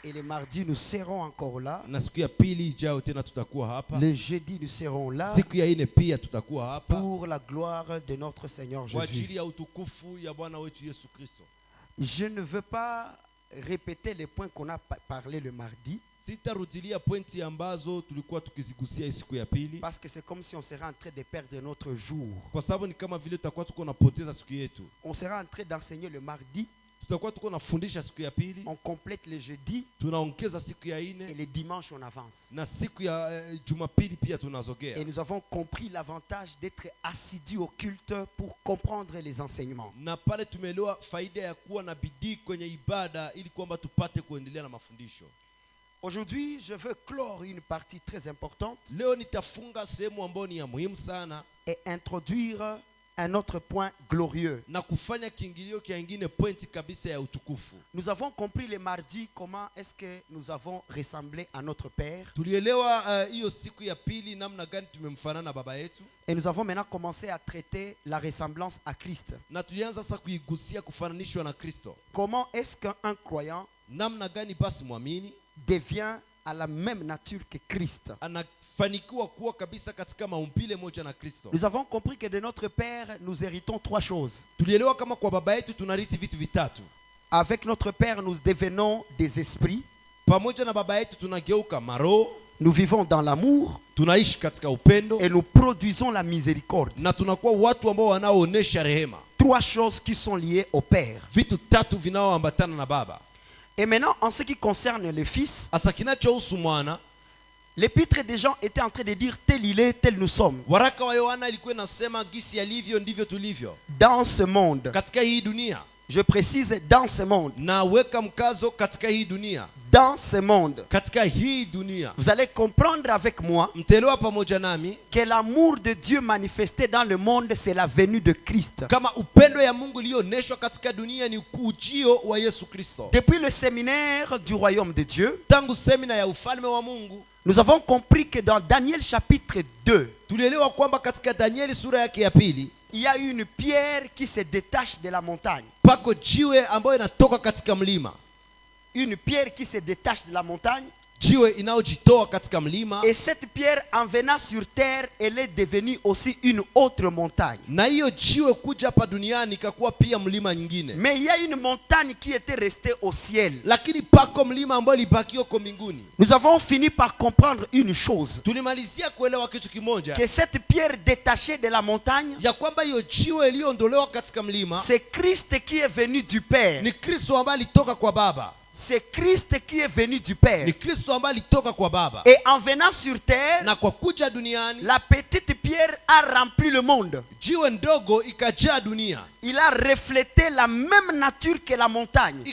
Et les mardis, nous serons encore là. Na siku ya pili ijao tena tutakuwa hapa. Les jeudis, nous serons là. Siku ya ine pia tutakuwa hapa. Pour la gloire de notre Seigneur Kwa Jésus. ajili ya utukufu ya Bwana wetu Yesu Kristo. Je ne veux pas répéter les points qu'on a parlé le mardi. Sitarudilia pointi ambazo tulikuwa tukizigusia siku ya pili. Parce que c'est comme si on serait en train de perdre notre jour. Kwa sababu ni kama vile tutakuwa tuko napoteza siku yetu. On sera en train d'enseigner le mardi. Tutakuwa tuko nafundisha siku ya pili. On complète le jeudi. Tunaongeza siku ya ine. Et le dimanche on avance. Na siku ya Jumapili pia tunazogea. Et nous avons compris l'avantage d'être assidus au culte pour comprendre les enseignements. Na pale tumeelewa faida ya kuwa na bidii kwenye ibada ili kwamba tupate kuendelea na mafundisho. Aujourd'hui, je veux clore une partie très importante. Leo nitafunga sehemu ambayo ni ya muhimu sana. Et introduire un autre point glorieux. Na kufanya kiingilio kingine pointi kabisa ya utukufu. Nous avons compris le mardi comment est-ce que nous avons ressemblé à notre Père. Tulielewa hiyo siku ya pili namna gani tumemfanana baba yetu. Et nous avons maintenant commencé à traiter la ressemblance à Christ. Na tulianza sasa kuigusia kufananishwa na Kristo. Comment est-ce qu'un croyant namna gani basi muamini devient à la même nature que Christ. Anafanikiwa kuwa kabisa katika maumbile moja na Kristo. Nous avons compris que de notre Père nous héritons trois choses. Tulielewa kama kwa baba yetu tunarithi vitu vitatu. Avec notre Père nous devenons des esprits. Pamoja na baba yetu tunageuka maroho. Nous vivons dans l'amour. Tunaishi katika upendo. Et nous produisons la miséricorde. Na tunakuwa watu ambao wanaoonyesha rehema. Trois choses qui sont liées au Père. Vitu tatu vinaoambatana na baba. Et maintenant, en ce qui concerne le Fils, l'épître des Jean était en train de dire tel il est, tel nous sommes. Dans ce monde, je précise dans ce monde. Dans ce monde, vous allez comprendre avec moi que l'amour de Dieu manifesté dans le monde, c'est la venue de Christ. Depuis le séminaire du royaume de Dieu, nous avons compris que dans Daniel chapitre 2, il y a une pierre qui se détache de la montagne. Une pierre qui se détache de la montagne. Et cette pierre, en venant sur terre, elle est devenue aussi une autre montagne. Mais il y a une montagne qui était restée au ciel. Nous avons fini par comprendre une chose. Que cette pierre détachée de la montagne, c'est Christ qui est venu du Père. C'est Christ qui est venu du Père. Et en venant sur terre, la petite pierre a rempli le monde. Il a reflété la même nature que la montagne.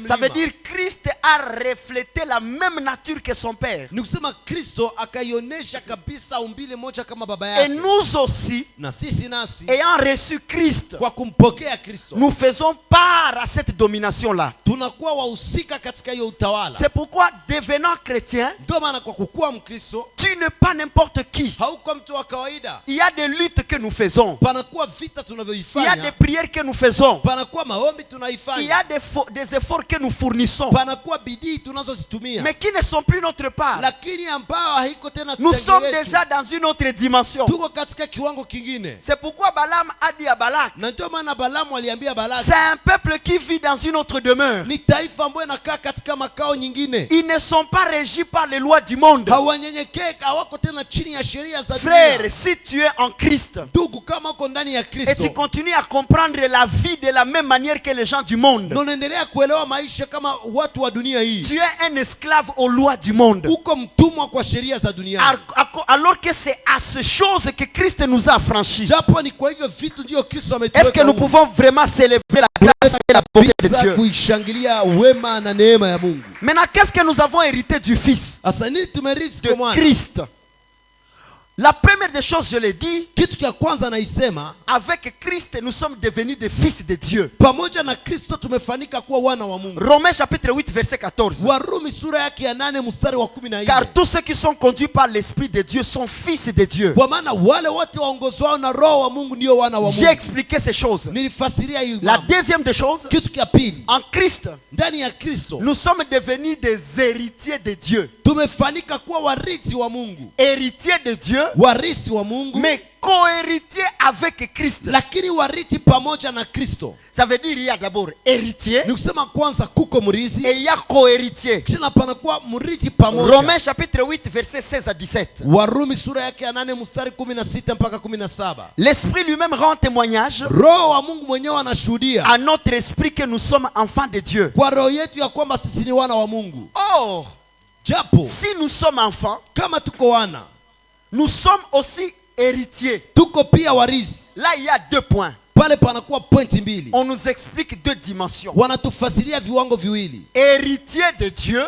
Ça veut dire Christ a reflété la même nature que son Père. Et nous aussi, ayant reçu Christ, nous faisons part à cette domination-là. C'est pourquoi, devenant chrétien, tu n'es pas n'importe qui. Il y a des luttes que nous faisons. Il y a des prières que nous faisons. Il y a des efforts que nous fournissons. Mais qui ne sont plus notre part. Nous sommes déjà dans une autre dimension. C'est pourquoi Balaam a dit à Balak, c'est un peuple qui vit dans une autre demeure. Ils ne sont pas régis par les lois du monde. Frère, si tu es en Christ et tu continues à comprendre la vie de la même manière que les gens du monde, tu es un esclave aux lois du monde. Alors que c'est à ces choses que Christ nous a affranchis. Est-ce que nous pouvons vraiment célébrer la grâce et la bonté de Dieu? Maintenant, qu'est-ce que nous avons hérité du Fils de Christ? La première des choses, je l'ai dit, kitu cha kwanza naisema, avec Christ nous sommes devenus des fils de Dieu. Pamoja na Kristo tumefanyika kuwa wana wa Mungu. Romains chapitre 8 verset 14. Warumi sura yake ya 8 mstari wa 14. Car tous ceux qui sont conduits par l'esprit de Dieu sont fils de Dieu. Kwa maana wale wote waongozwao na roho wa Mungu ndio wana wa Mungu. J'ai expliqué ces choses. Nilifasiria hiyo. La deuxième des choses, kitu cha pili, en Christ, ndani ya Kristo nous sommes devenus des héritiers de Dieu. Tumefanyika kuwa warithi wa Mungu. Héritiers de Dieu, warithi wa Mungu, mais co-héritiers avec Christ. Lakini warithi pamoja na Kristo. Ça veut dire il y a d'abord héritier, ni kusema kwanza kuko mrithi, et il y a co-héritier. kisha panakuwa mrithi pamoja. Romains chapitre 8 verset 16 à 17. Warumi sura yake ya 8 mstari 16 mpaka 17. L'esprit lui-même rend témoignage, roho wa Mungu mwenyewe anashuhudia à notre esprit que nous sommes enfants de Dieu. kwa roho yetu ya kwamba sisi ni wana wa Mungu. Or, japo si nous sommes enfants, kama tuko wana, nous sommes aussi héritiers. tuko pia warithi. Là il y a deux points. Pale panakuwa pointi mbili. On nous explique deux dimensions. Wanatufasiria viwango viwili. Héritier de Dieu,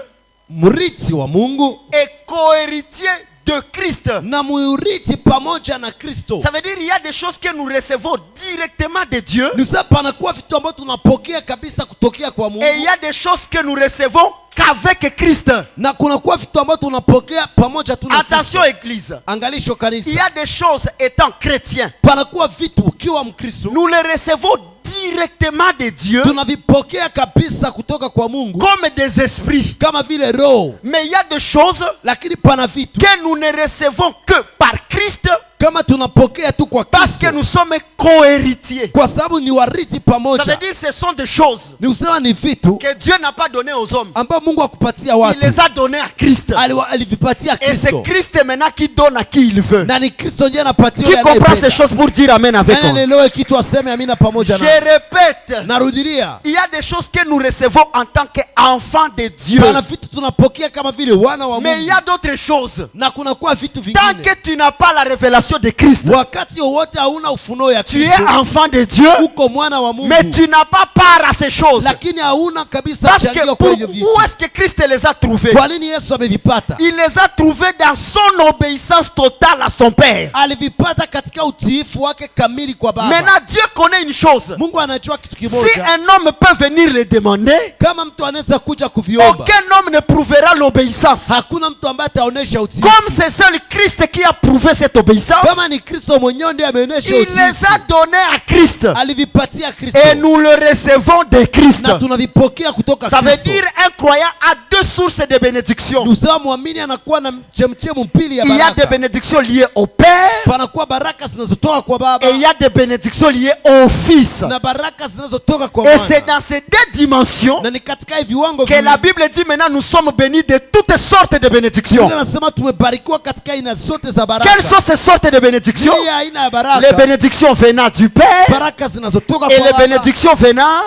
mrithi wa Mungu, et co-héritier de Christ. na murithi pamoja na Kristo. Ça veut dire il y a des choses que nous recevons directement de Dieu, ni sababu panakuwa vitu ambavyo tunapokea kabisa kutokea kwa Mungu, et il y a des choses que nous recevons qu'avec Christ. na kunakuwa vitu ambavyo tunapokea pamoja tu na Kristo. Attention église. Angalisho kanisa. Il y a des choses étant chrétien, panakuwa vitu ukiwa Mkristo nous les recevons directement de Dieu tunavipokea kabisa kutoka kwa Mungu comme des esprits. kama vile roho. Mais il y a des choses Lakini pana vitu que nous ne recevons que par Christ, kama tunapokea tu kwa parce Kristo, que nous sommes co-héritiers. kwa sababu ni warithi Ça pamoja. veut dire ce sont des choses Ni usema ni vitu que Dieu n'a pas donné aux hommes. ambao Mungu akupatia Il watu, les a donnés à Christ. alivipatia Et c'est Kristo, Christ maintenant qui donne à qui il veut. na ni Kristo ndiye anapatia Qui yule comprend ces anayependa. choses pour dire amen avec Nani moi? anaelewa kitu aseme amina pamoja Je na. répète, Narudilia, il y a des choses que nous recevons en tant qu'enfants de Dieu. pana vitu tunapokea kama vile wana wa Mais il y Mungu, a d'autres choses. na kunakuwa vitu Tant vingine. que tu n'as pas la révélation de Christ, Wakati wowote hauna ufunuo ya tu es Kristo, enfant de Dieu, uko mwana wa Mungu, mais tu n'as pas part à ces choses. lakini hauna kabisa Parce mchango que kwa hivyo vitu. où est-ce que Christ les a trouvés? Kwa nini Yesu amevipata? Il les a trouvés dans son obéissance totale à son Père. Alivipata katika utiifu wake kamili kwa Baba. Maintenant, Dieu connaît une chose. Mungu anajua kitu Si kimoja. un homme peut venir le demander, Kama mtu anaweza kuja kuviomba, aucun homme ne prouvera l'obéissance. hakuna mtu ambaye ataonesha utiifu. Comme c'est seul Christ qui a prouvé cette obéissance, Kama ni Kristo mwenyewe ndiye ameonesha il utiifu, les a donnés à Christ. alivipatia Kristo, Et nous le recevons de Christ. na tunavipokea kutoka Ça veut Kristo. dire un croyant a deux sources de bénédiction. Nusema muamini anakuwa na chemchemu mpili ya Il y a des baraka. bénédictions liées au Père, Panakuwa baraka zinazotoka kwa Baba, et il y a des bénédictions liées au Fils. na baraka zinazotoka kwa Et Mwana. c'est dans ces deux dimensions Na ni katika hivi viwango que la Bible dit maintenant nous sommes bénis de toutes sortes de bénédictions. Biblia inasema tumebarikiwa katika aina zote za baraka. Quelles sont ces sortes de bénédictions? Hii aina ya baraka, Les bénédictions venant du Père baraka zinazotoka et kwa les Baba, bénédictions venant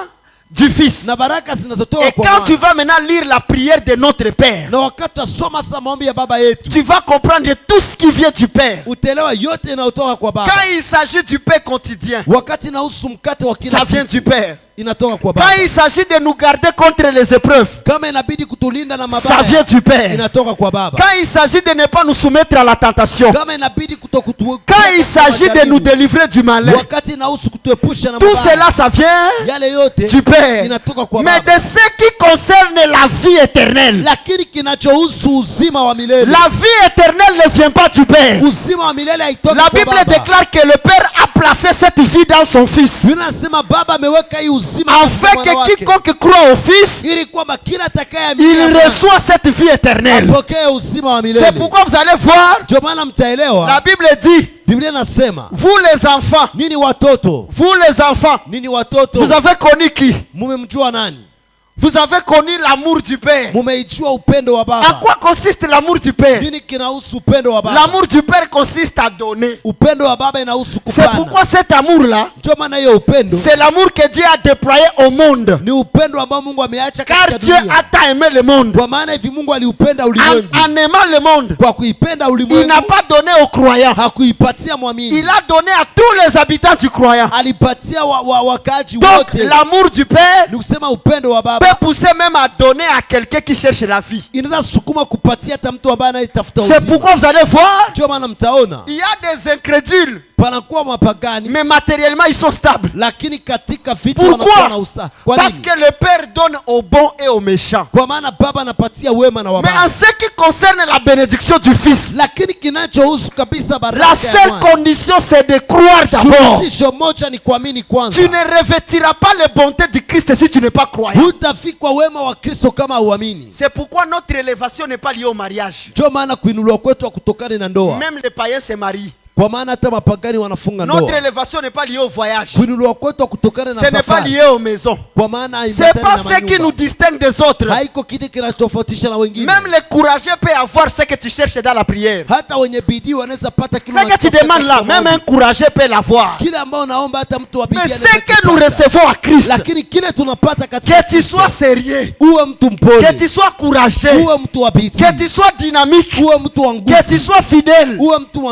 du Fils. na baraka zinazotoka Et kwa quand tu Mwana. vas maintenant lire la prière de notre Père, Na wakati usoma sasa maombi ya Baba yetu, tu vas comprendre tout ce qui vient du Père. utaelewa yote inayotoka kwa Baba. Quand il s'agit du pain quotidien, Wakati inahusu mkate wa kila ça vient siku, du Père. inatoka kwa Baba. Quand il s'agit de nous garder contre les épreuves, Kama inabidi kutulinda na ça vient mabaya, du Père. inatoka kwa Baba. Quand il s'agit de ne pas nous soumettre à la tentation, Kama inabidi quand il s'agit de nous délivrer du malin, wakati inahusu kutuepusha na tout mabaya, cela, ça vient yale yote du Père. inatoka kwa Mais Baba. de ce qui concerne la vie éternelle, Lakini kinachohusu uzima wa milele, la vie éternelle ne vient pas du Père. uzima wa milele haitoki La kwa Bible Baba. déclare que le Père a placé cette vie dans son Fils, Biblia inasema Baba ameweka hii uzima katika afin mwana que wake, quiconque croit au Fils, ili kwamba kila atakayeamini il Bwana reçoit cette vie éternelle. apokee uzima wa milele. C'est pourquoi vous allez voir, Ndio maana la mtaelewa, Bible dit, Biblia inasema vous les enfants, nini watoto, vous les enfants, nini watoto, vous avez connu qui? mumemjua nani? Vous avez connu l'amour du Père. Mumeijua upendo wa À Baba. quoi consiste l'amour du Père? Nini kinahusu upendo wa Baba? L'amour du Père consiste à donner. Upendo wa Baba inahusu C'est kupana. pourquoi cet amour-là, Ndio maana hiyo upendo c'est l'amour que Dieu a déployé au monde. ni upendo ambao Mungu ameacha Car katika Dieu dunia. a tant aimé le monde. Kwa maana hivi Mungu aliupenda En, ulimwengu, en aimant le monde, kwa kuipenda il ulimwengu n'a pas donné aux croyants. hakuipatia mwamini, Il a donné à tous les habitants du croyant. alipatia wakaaji Donc wote. l'amour du Père Ni kusema upendo wa peut Baba peut pousser même à donner à quelqu'un qui cherche la vie. C'est pourquoi vous allez voir, il y a des incrédules, mais matériellement ils sont stables. Pourquoi? Parce que le Père donne aux bons et aux méchants. Mais en ce qui concerne la bénédiction du Fils, la seule condition c'est de croire d'abord. Tu ne revêtiras pas les bontés du Christ si tu n'es pas croyant. C'est pourquoi notre élévation n'est pas liée au mariage. Même les païens se marient. Notre élévation n'est pas liée au voyage. Ce n'est pas lié aux maisons. C'est pas ce qui nous distingue des autres. Même les courageux peuvent avoir ce que tu cherches dans la prière. Ce que tu demandes là, même un courageux peut l'avoir. Mais ce que nous recevons à Christ, que tu sois sérieux, que tu sois courageux, que tu sois dynamique, que tu sois fidèle,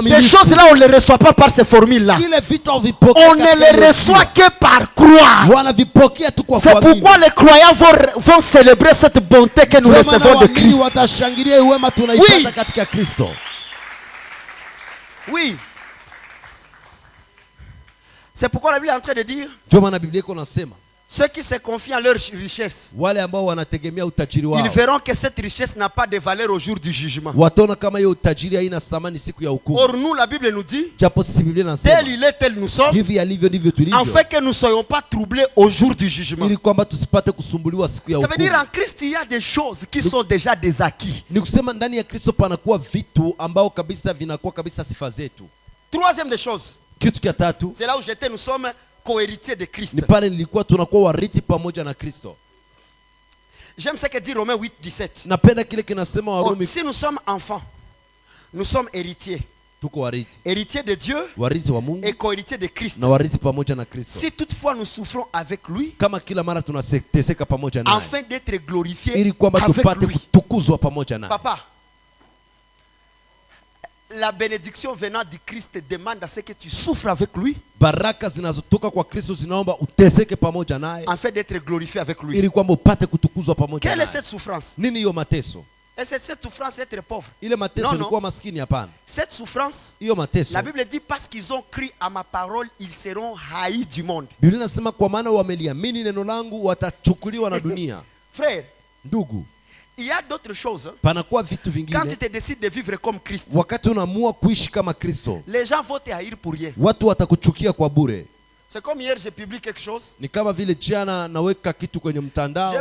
ces choses-là on ne les reçoit pas par ces formules-là. On ne les reçoit que par croire. C'est pourquoi les croyants vont célébrer cette bonté que nous recevons de Christ. Oui. C'est pourquoi la Bible est en train de dire ceux qui se confient en leur richesse, ils verront que cette richesse n'a pas de valeur au jour du jugement. Or nous, la Bible nous dit, tel il est, tel nous sommes, afin que nous ne soyons pas troublés au jour du jugement. Ça veut dire en Christ il y a des choses qui sont déjà des acquis. Troisième des choses, c'est là où j'étais, nous sommes co-héritiers de Christ. J'aime ce que dit Romains 8, 17. Si nous sommes enfants, nous sommes héritiers. Héritiers de Dieu et co-héritiers de Christ. Si toutefois nous souffrons avec lui, afin d'être glorifiés avec lui. Papa, la bénédiction venant du Christ demande à ce que tu souffres avec lui, afin d'être glorifié avec lui. Quelle est cette souffrance? Est-ce cette souffrance être pauvre? Non. Cette souffrance, la Bible dit parce qu'ils ont cru à ma parole, ils seront haïs du monde. Frère, il y a d'autres choses. Quand tu te décides de vivre comme Christ, les gens vont te haïr pour rien. C'est comme hier, j'ai publié quelque chose. Je vais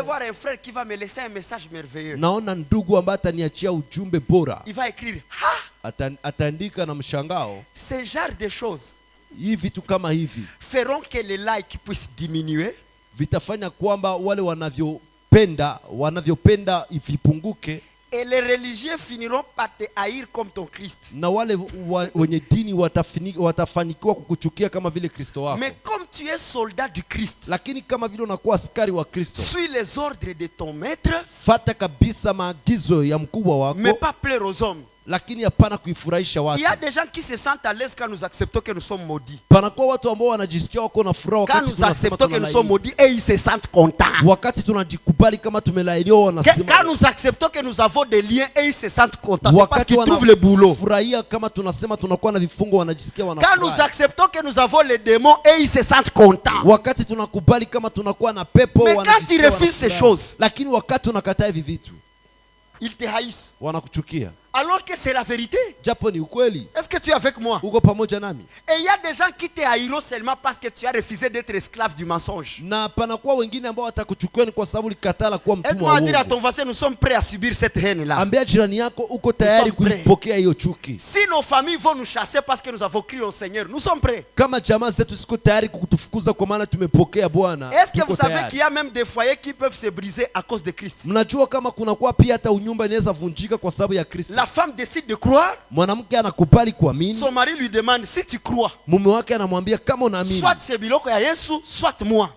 voir un frère qui va me laisser un message merveilleux. Il va écrire ce genre de choses feront que les likes puissent diminuer. Et les religieux finiront par te haïr comme ton Christ. Mais comme tu es soldat du Christ, suis les ordres de ton maître, mais pas plaire aux hommes. Il y a des gens qui se sentent à l'aise quand nous acceptons que nous sommes maudits. Quand nous acceptons que nous sommes maudits, et ils se sentent contents. Quand nous acceptons que nous avons des liens, et ils se sentent contents. C'est parce qu'ils trouvent le boulot. Quand nous acceptons que nous avons les démons, et ils se sentent contents. Mais quand ils refusent ces choses, ils te haïssent. Alors que c'est la vérité. Est-ce que tu es avec moi? Et il y a des gens qui te haïront seulement parce que tu as refusé d'être esclave du mensonge. Aide-moi à dire à ton voisin, nous sommes prêts à subir cette haine-là. Si nos familles vont nous chasser parce que nous avons crié au Seigneur, nous sommes prêts. Est-ce que vous savez qu'il y a même des foyers qui peuvent se briser à cause de Christ? La femme décide de croire. Son mari lui demande si tu crois. Soit c'est biloko ya Yesu, soit moi.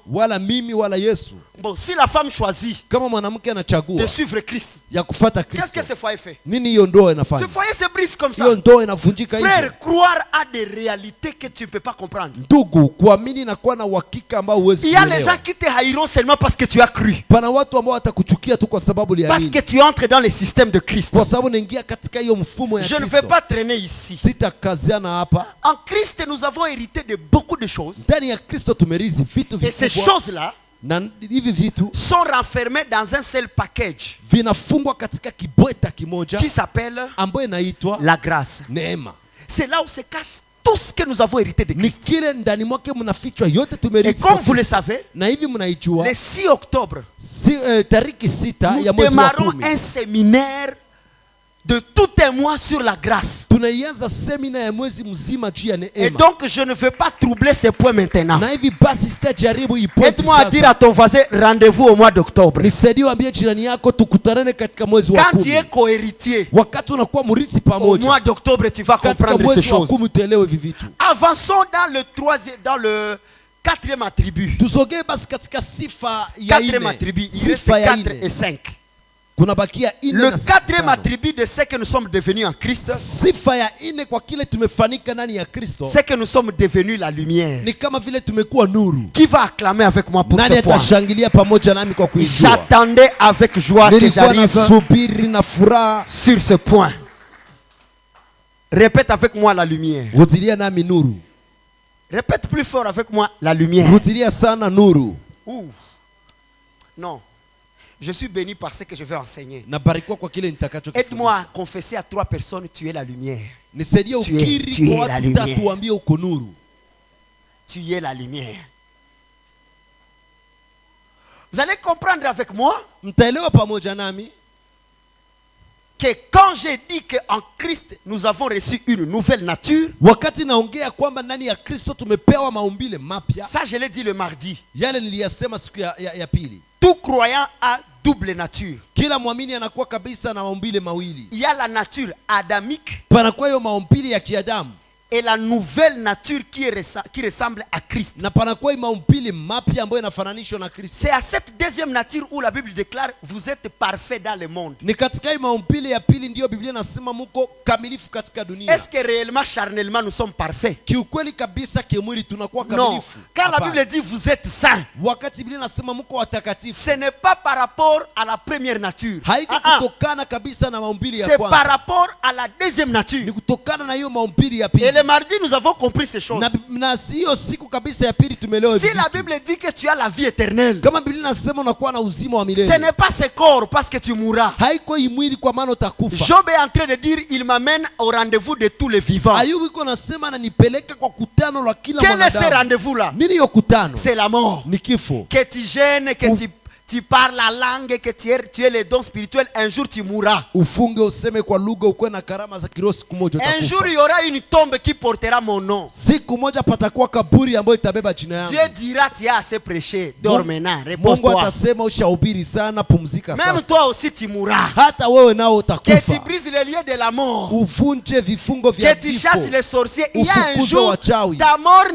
Bon, si la femme choisit kama mwanamke anachagua de suivre Christ, ya kufuata qu'est-ce que Kristo, ce foyer fait? nini hiyo ndoa Ce inafanya? foyer se brise comme ça. Hiyo ndoa inavunjika hivyo. Frère, croire à des réalités que tu ne peux pas comprendre. Ndugu, kuamini na kuwa na uhakika ambao huwezi Il y a les kuelewa. gens qui te haïront seulement parce que tu as cru. Pana watu ambao watakuchukia tu kwa sababu Parce uliamini. que tu entres dans le système de Christ. Kwa sababu unaingia katika hiyo mfumo ya Je ne Kristo. vais pas traîner ici. Sitakaziana hapa. En Christ, nous avons hérité de beaucoup de choses. Ndani ya Kristo tumerithi vitu Et ces vikubwa. choses-là Na hivi vitu sont renfermées dans un seul package vinafungwa katika kibweta kimoja qui s'appelle ambayo inaitwa la grâce. neema. C'est là où se cache tout ce que nous avons hérité de Ni Christ. kile ndani mwake mnafichwa yote Et tumerithi. comme vous le savez, Na hivi mnaijua le 6 octobre, tariki 6 nous ya mwezi wa démarrons 10 un séminaire de tout un mois sur la grâce. tunaianza semina ya mwezi mzima juu ya Et neema. donc, je ne veux pas troubler ces points maintenant. Na hivi basi sitajaribu ipointi Aide-moi à dire à sasa. ton voisin, rendez-vous au mois d'octobre. Nisaidie uambie jirani yako tukutanane katika mwezi wa Quand tu es 10. cohéritier, Wakati unakuwa mrithi au pamoja. mois d'octobre, tu vas Katika comprendre ces mwezi wa choses. 10 utaelewa hivi vitu. Avançons dans le 4e attribut. Tusogee basi katika sifa ya 4e ine. attribut. Il reste Sifa ya 4 et ine. 5. Kuna bakia ine Le na sifa 4e tano. attribut de ce que nous sommes devenus en Christ, Sifa ya ine kwa kile tumefanika ndani ya Kristo c'est que nous sommes devenus la lumière. ni kama vile tumekuwa nuru. Qui va acclamer avec moi pour Nani ce point? atashangilia pamoja nami kwa kuijua? J'attendais avec joie que Nilikuwa j'arrive nasubiri na furaha. sur ce point. Répète avec moi la lumière. Rudilia nami nuru. Répète plus fort avec moi la lumière. Rudilia sana nuru. Ouh. Non. Je suis béni par ce que je vais enseigner. Nabarikiwa kwa kile nitakacho Aide-moi à confesser à 3 personnes, tu es la lumière. Nisaidie Tu es ukiri kwa la watu lumière. 3 waambie uko nuru. Tu es la lumière. Vous allez comprendre avec moi Mtaelewa pamoja nami que quand j'ai dit qu'en Christ, nous avons reçu une nouvelle nature, wakati naongea kwamba ndani ya Kristo tumepewa maumbile mapya. ça je l'ai dit le mardi. Yale niliyasema siku ya pili. Tout croyant a double nature. Kila mwamini anakuwa kabisa na maumbile mawili. Il y a la nature adamique Panakuwa hiyo maumbile ya kiadamu et la nouvelle nature qui ressemble à Christ. na panakuwa hiyo maumbile mapya ambayo inafananishwa na Kristo. C'est à cette deuxième nature où la Bible déclare vous êtes parfait dans le monde. Ni katika hiyo maumbile ya pili ndiyo Biblia inasema muko kamilifu katika dunia. Est-ce que réellement, charnellement, nous sommes parfaits? Kiukweli kabisa kimwili tunakuwa Non. kamilifu. Quand la Hapana. Bible dit vous êtes saints, Wakati Biblia inasema muko watakatifu, ce n'est pas par rapport à la première nature. haiko kutokana kabisa na maumbile ya C'est par kwanza. rapport à la deuxième Ni nature. kutokana na hiyo maumbile ya Et pili. le mardi, nous avons compris ces choses. Na hiyo siku kabisa ya pili tumeelewa Si hivi la vitu. Bible dit que tu as la vie éternelle, Kama Biblia inasema unakuwa na uzima wa ce milele. n'est pas ce corps parce que tu mourras. Haiko hii mwili kwa maana utakufa. Job est en train de dire il m'amène au rendez-vous de tous les vivants. Ayubu iko nasema ananipeleka kwa kutano la kila Quel est ce mwanadamu. rendez-vous-là? Nini hiyo kutano? C'est la mort. Ni kifo. Que tu gênes, que tu parles la langue, que tu es les dons spirituels, un jour tu mourras. Ufunge useme kwa lugha ukuwe na karama za kiroho siku moja Un jour utakufa. il y aura une tombe qui portera mon nom. Siku moja patakuwa kaburi ambayo itabeba jina yangu. Dieu dira tu as assez prêché, dors maintenant, Mungu repose-toi. atasema ushahubiri sana, pumzika Même sasa. toi aussi tu mourras. Hata wewe nao Que tu utakufa. brises les liens de la mort. Uvunje vifungo vya Que tu vifo. chasses les sorciers. Il y a un Ufukuze jour, wachawi. ta mort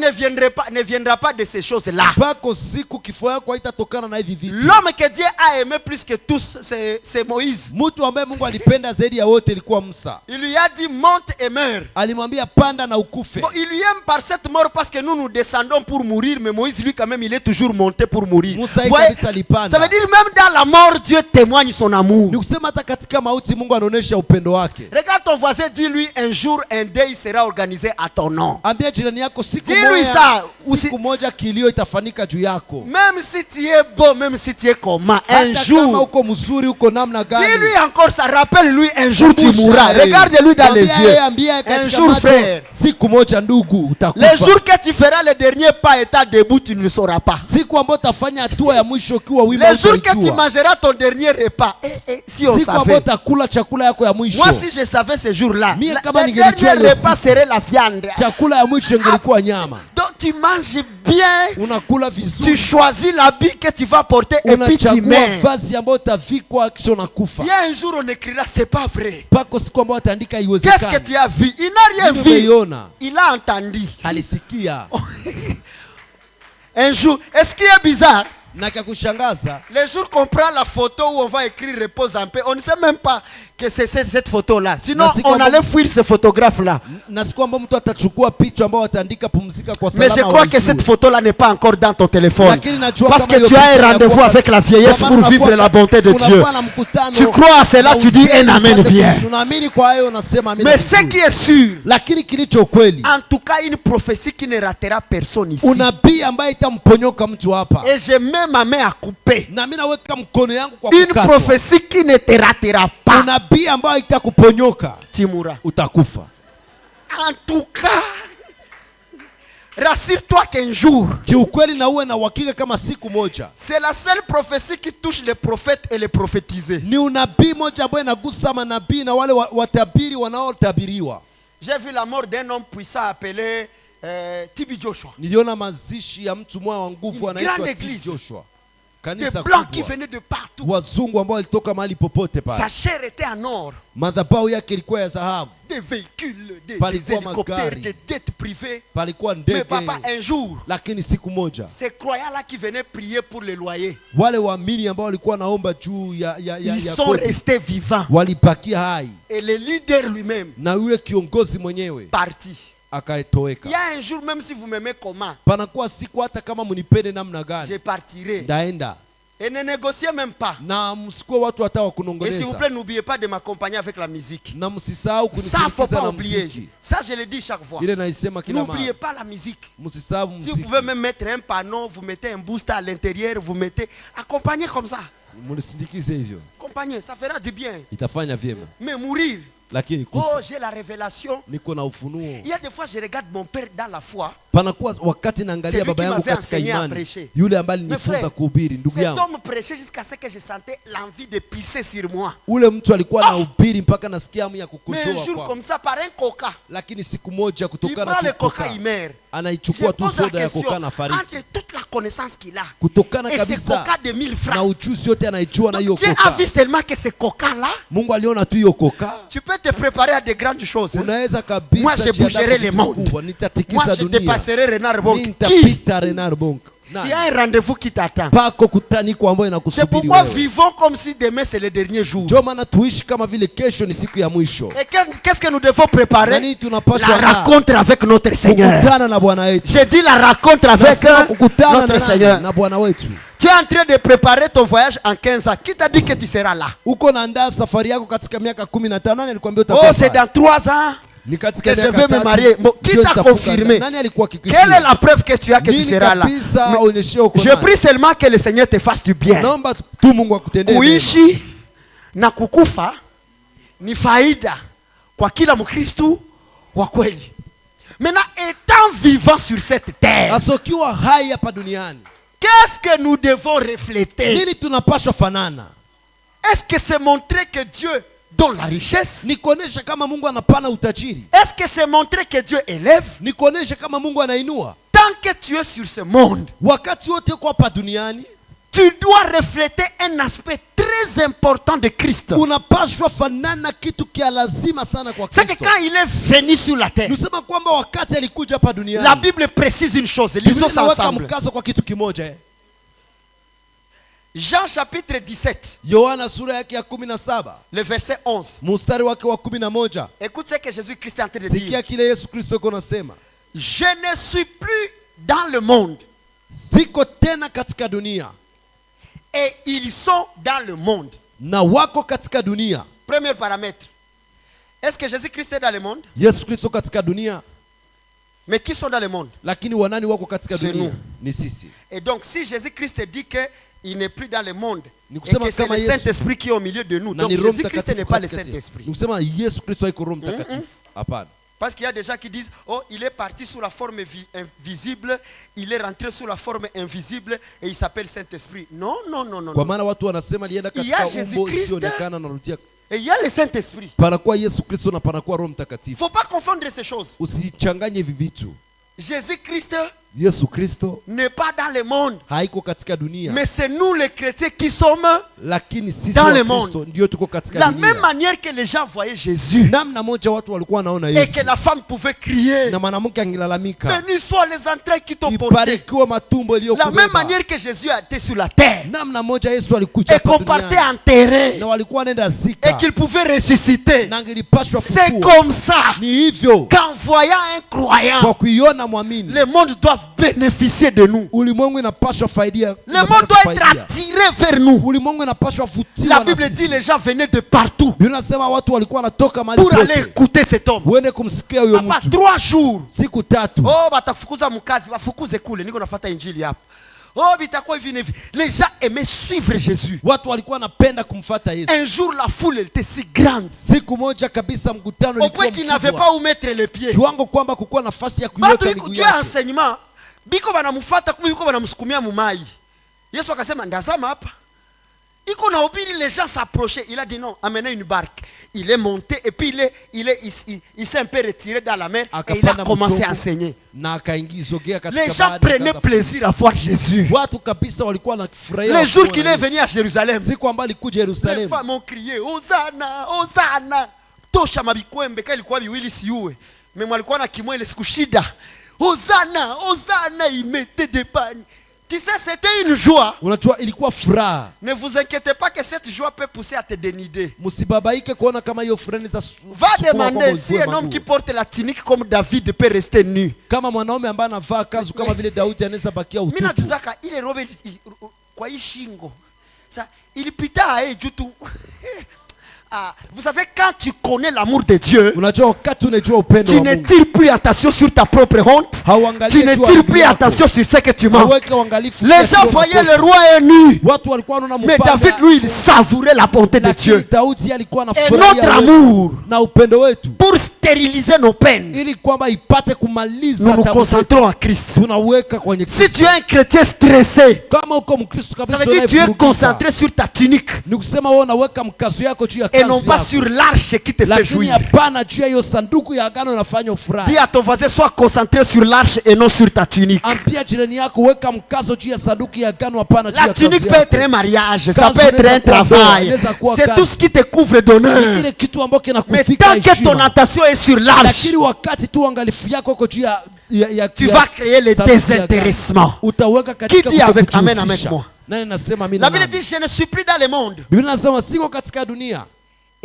ne viendra pas de ces choses-là. Pako siku kifo yako haitatokana na hivi vitu. L'homme que Dieu a aimé plus que tous, c'est Moïse. Mtu ambaye Mungu alipenda zaidi ya wote ilikuwa Musa. Il lui a dit monte et meurs. Alimwambia panda na ukufe. Bon, il lui aime par cette mort parce que nous descendons pour mourir, mais Moïse lui quand même il est toujours monté pour mourir. Musa Voyez, kabisa alipanda. ça veut dire même dans la mort Dieu témoigne son amour. Ni kusema hata katika mauti Mungu anaonyesha upendo wake. Regarde ton voisin, dis-lui un jour un deuil sera organisé à ton nom. Ambia jirani yako siku Dis-lui ça. siku moja kilio itafanyika juu yako. Même si tu es beau, même si tu es comment, un Hata kama jour. uko mzuri uko namna gani. Dis-lui encore ça, rappelle-lui un jour tu mourras. Regarde-lui dans les yeux. Un jour frère. Siku moja ndugu utakufa. Le jour que tu feras le dernier pas étant debout, tu ne le sauras pas. Siku ambayo utafanya hatua ya mwisho ukiwa wima Le jour que tu mangeras ton dernier repas, si on siku ambayo savait. utakula chakula yako ya mwisho. Moi si je savais ce jour-là, Mie le kama ningelijua dernier hiyo repas siku. serait la viande. Chakula ya mwisho ingelikuwa nyama. Donc tu manges bien, Unakula tu vizuri. choisis l'habit que tu vas porter et puis tu Unachagua mets. vazi ambayo utavikwa kisha unakufa. Il y a un jour on écrira c'est pas vrai. Pako siku ambayo ataandika Qu'est-ce haiwezekani. que tu as vu? Il n'a rien Nini vu. umeiona? Il a entendu. Alisikia. Un jour, est-ce qu'il est bizarre? Na kakushangaza, les jours qu'on prend la photo où on va écrire repose en paix, on ne sait même pas que c'est cette photo là. Sinon on allait fuir ce photographe là. Na siku ambapo mtu atachukua picha ambao ataandika pumzika kwa salama. Mais je crois que cette photo là n'est pas encore dans ton téléphone. Parce que tu as un rendez-vous avec la vieillesse pour vivre la bonté de Dieu. Tu crois à cela, tu dis un amen bien. Mais ce qui est sûr, en tout cas une prophétie qui ne ratera personne ici. Et je mets ma main à couper. Une prophétie qui ne te ratera pas. Timura. Utakufa. En tout cas, rassure-toi qu'un jour, c'est la seule prophétie qui touche les prophètes et les prophétisés. J'ai vu la mort d'un homme puissant appelé Tibi Joshua. Une grande église. Des blancs qui venaient de partout. Sa chair était en or. Des véhicules, des hélicoptères, des jets privés. Mais papa, un jour, ces croyants-là qui venaient prier pour le loyer, ils sont restés vivants. Et le leader lui-même parti. Il y a un jour, même si vous m'aimez comment, je partirai. Et ne négociez même pas. Et s'il vous plaît, n'oubliez pas de m'accompagner avec la musique. Ça, il ne faut pas oublier. Ça, je le dis chaque fois. N'oubliez pas la musique. Si vous pouvez même mettre un panneau, vous mettez un booster à l'intérieur, vous mettez... Accompagnez comme ça. Accompagnez, ça fera du bien. Mais mourir... Oh, j'ai la révélation. Il y a des fois je regarde mon père dans la foi. C'est lui qui m'avait enseigné à prêcher. Mes frères, cet homme prêchait jusqu'à ce que je sentais l'envie de pisser sur moi. Mais un jour comme ça, par un coca, il prend le coca, il meurt. Je pose la question, entre toute la connaissance qu'il a et ce coca de 1000 francs, donc Dieu a vu seulement que ce coca-là, tu peux te préparer à de grandes choses. Moi je bougerai le monde. Moi je dépasserai Renard Bonk. Il y a un rendez-vous qui t'attend. C'est pourquoi vivons comme si demain c'est le dernier jour. Et qu'est-ce que nous devons préparer? La rencontre avec notre Seigneur. J'ai dit la rencontre avec notre Seigneur. Tu es en train de préparer ton voyage en 15 ans. Qui t'a dit que tu seras là? Oh, c'est dans 3 ans que je vais me marier. Bon, qui t'a confirmé? Quelle est la preuve que tu as que tu seras là? Je prie seulement que le Seigneur te fasse du bien. Kuishi na kukufa ni faida kwa kila Mkristo wa kweli. Maintenant, étant vivant sur cette terre, qu'est-ce que nous devons refléter? Est-ce que c'est montrer que Dieu donne la richesse? Est-ce que c'est montrer que Dieu élève? Tant que tu es sur ce monde, tu dois refléter un aspect très important de Christ. C'est que quand il est venu sur la terre, la Bible précise une chose. Lisons ça ensemble. Jean chapitre 17, le verset 11. Écoute ce que Jésus-Christ est en train de dire. Je ne suis plus dans le monde, et ils sont dans le monde. Premier paramètre. Est-ce que Jésus-Christ est dans le monde? Mais qui sont dans le monde? C'est nous. Et donc si Jésus-Christ dit qu'il n'est plus dans le monde, et que c'est le Saint-Esprit qui est au milieu de nous, donc Jésus-Christ n'est pas le Saint-Esprit. Parce qu'il y a des gens qui disent, oh, il est parti sous la forme visible, il est rentré sous la forme invisible et il s'appelle Saint-Esprit. Non, non, non, non. Il y a Jésus-Christ et il y a le Saint-Esprit. Il ne faut pas confondre ces choses. Jésus-Christ Yesu Kristo n'est pas dans le monde, haiko katika dunia, mais c'est nous les chrétiens qui sommes lakini sisi dans wa le Kristo monde. ndio tuko katika La dunia. même manière que les gens voyaient Jésus Namna moja watu walikuwa wanaona et Yesu que la femme pouvait crier, na mwanamke angilalamika, bénis soient les entrailles qui t'ont porté. ibarikiwe matumbo La même iliyokubeba. manière que Jésus a été sur la terre Namna moja Yesu alikuja et qu'on partait duniani enterrer na walikuwa wanaenda et zika qu'il pouvait ressusciter. na angelipashwa C'est kufua. comme ça Ni hivyo qu'en voyant un croyant, kwa kuiona mwamini le monde doit bénéficier de nous. ulimwengu inapashwa faidia. Le monde doit être attiré vers nous. Ulimwengu inapashwa vutiwa La na Bible sisi. dit les gens venaient de partout Biblia inasema watu walikuwa wanatoka mahali pour aller pote écouter cet homme. uende kumsikia huyo Hapa mtu 3 jours. siku 3. Oh, batafukuza mkazi, bafukuze kule, niko nafuata injili hapa. Oh, bitakuwa hivi na hivi. Les gens aimaient suivre Jésus. Watu walikuwa wanapenda kumfuata Yesu. Un jour la foule elle était si grande Siku moja kabisa mkutano au point ulikuwa qu'il n'avait mkubwa pas où mettre les pieds. kiwango kwamba kukuwa nafasi ya Batu kuiweka iko miguu juu ya yake. enseignement, biko banamfuata kumbe biko banamsukumia mumai. Yesu akasema ndazama hapa. Iko na obiri, les gens s'approchaient. Il a dit non, amenez une barque. Il est monté et puis il s'est un peu retiré dans la mer et il a commencé à enseigner. Na akaingizogea katika Les gens prenaient plaisir à voir Jésus. Watu kabisa walikuwa wanafurahia. Les jours qu'il est venu à Jérusalem, siku ambayo alikuja les Yerusalemu, femmes ont crié Hosanna, Hosanna. Tosha mabikwembe kali kwa biwili siuwe. Mais mwalikuwa na kimwele siku shida. Hosanna, Hosanna, il mettait des pagnes. Tu sais, c'était une joie. unajua ilikuwa furaha. Ne vous inquiétez pas que cette joie peut pousser à te dénider. Msibabaike kuona kama hiyo furani za Va demander si un homme qui porte la tunique comme David peut rester nu. kama mwanaume ambaye anavaa kanzu kama vile Daudi anaweza bakia Mina utupu. tuzaka ile robe kwa hii shingo. Ça, il pita jutu. Ah, vous savez, quand tu connais l'amour de Dieu, Unajua wakati unajua upendo tu wa ne Mungu, tires plus attention sur ta propre honte. hauangalii Tu ne tu tires aibu plus yako. attention sur ce que tu manques. Hauweki uangalifu Les kwa gens kile voyaient unakosa. le roi est nu. Watu walikuwa wanaona Mais mfalme, David, lui, il savourait la bonté de lakini Dieu. Daudi alikuwa Et anafurahia notre wetu amour, na upendo wetu, pour stériliser nos peines, ili kwamba ipate kumaliza nous nous tabu zetu, concentrons en Christ. tunaweka kwenye Si Kristo. tu es un chrétien stressé, Kama uko Mkristo ça kabisa veut dire que tu es unayevurugika, concentré sur ta tunique ni kusema wewe unaweka mkazo yako juu ya et non kanzu pas yako, sur l'arche qui te fait lakini jouir. hapana juu ya hiyo sanduku ya agano inafanya Dis ufurahi. à ton voisin, sois concentré sur l'arche et non sur ta tunique. Ambia jirani yako weka mkazo juu ya sanduku ya agano, hapana juu ya La kanzu tunique peut yako. être un mariage, ça Kanzu peut être inaweza un kuwa ndoa, travail. inaweza kuwa C'est kazi. tout ce qui te couvre d'honneur. Ile kitu ambacho Mais kinakufika tant que ton heshima. attention est sur l'arche, Lakini wakati tu uangalifu yako uko juu ya tu vas créer le sanduku ya agano, désintéressement. utaweka katika Qui dit avec kutokujihusisha. amen avec moi? Nani nasema mimi La na Bible nani? dit, je ne suis plus dans le monde. Biblia inasema siko katika dunia,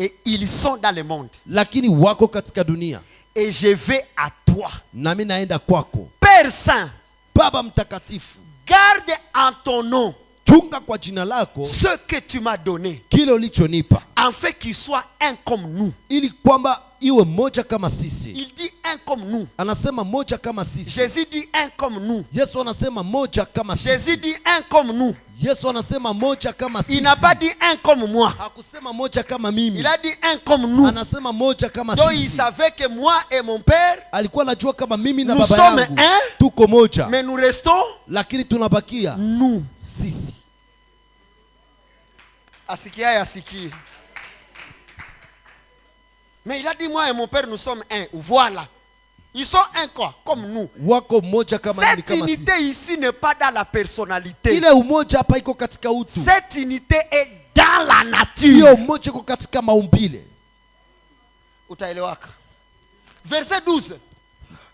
Et ils sont dans le monde. lakini wako katika dunia, Et je vais à toi. nami naenda kwako. Père Saint, Baba mtakatifu, garde en ton nom chunga kwa jina lako ce que tu m'as donné, kile ulichonipa, afin qu'il soit un comme nous. ili kwamba iwe moja kama sisi. Il dit un comme nous. Anasema moja kama sisi. Jésus dit un comme nous. Yesu anasema moja kama sisi. Jésus dit un comme nous. Yesu anasema moja kama sisi. Il n'a pas dit un comme moi. Hakusema moja kama mimi. Il a dit un comme nous. Anasema moja kama Donc il sisi. savait que moi et mon père, Alikuwa anajua kama mimi na nous baba sommes yangu un, tuko moja, mais nous restons lakini tunabakia nous. sisi. Asikia et asikia. Mais il a dit moi et mon père nous sommes un. Voilà. Ils sont un quoi? Comme nous. Wako moja kama nini Cette kama unité sisi. ici n'est pas dans la personnalité. Ile umoja hapa iko katika utu. Cette unité est dans la nature. Hiyo umoja iko katika maumbile. Utaelewaka. Verset 12.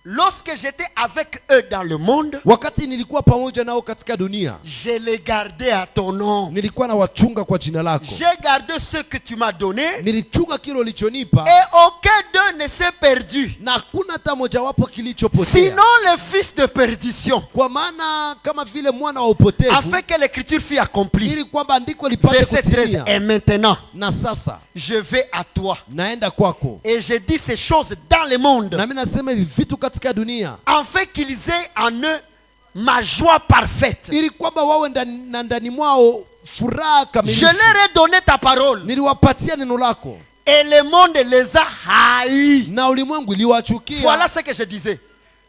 Lorsque j'étais avec eux dans le monde, Wakati nilikuwa pamoja nao katika dunia, je les gardais à ton nom. nilikuwa na wachunga kwa jina lako. J'ai gardé ce que tu m'as donné, Nilichunga kile ulichonipa, et aucun d'eux ne s'est perdu. na hakuna hata mojawapo kilichopotea. Sinon le fils de perdition, Kwa maana kama vile mwana wa upotevu, afin que l'écriture fût accomplie. ili kwamba andiko lipate Verset 13. kutimia. Et maintenant, Na sasa je vais à toi. naenda kwako, Et je dis ces choses dans le monde, na mimi nasema hivi vitu katika dunia, afin qu'ils aient en eux ma joie parfaite. ili kwamba wawe ndani mwao furaha Je kamilifu. leur ai donné ta parole, Niliwapatia neno lako, et le monde les a haïs. na ulimwengu iliwachukia. Voilà ce que je disais.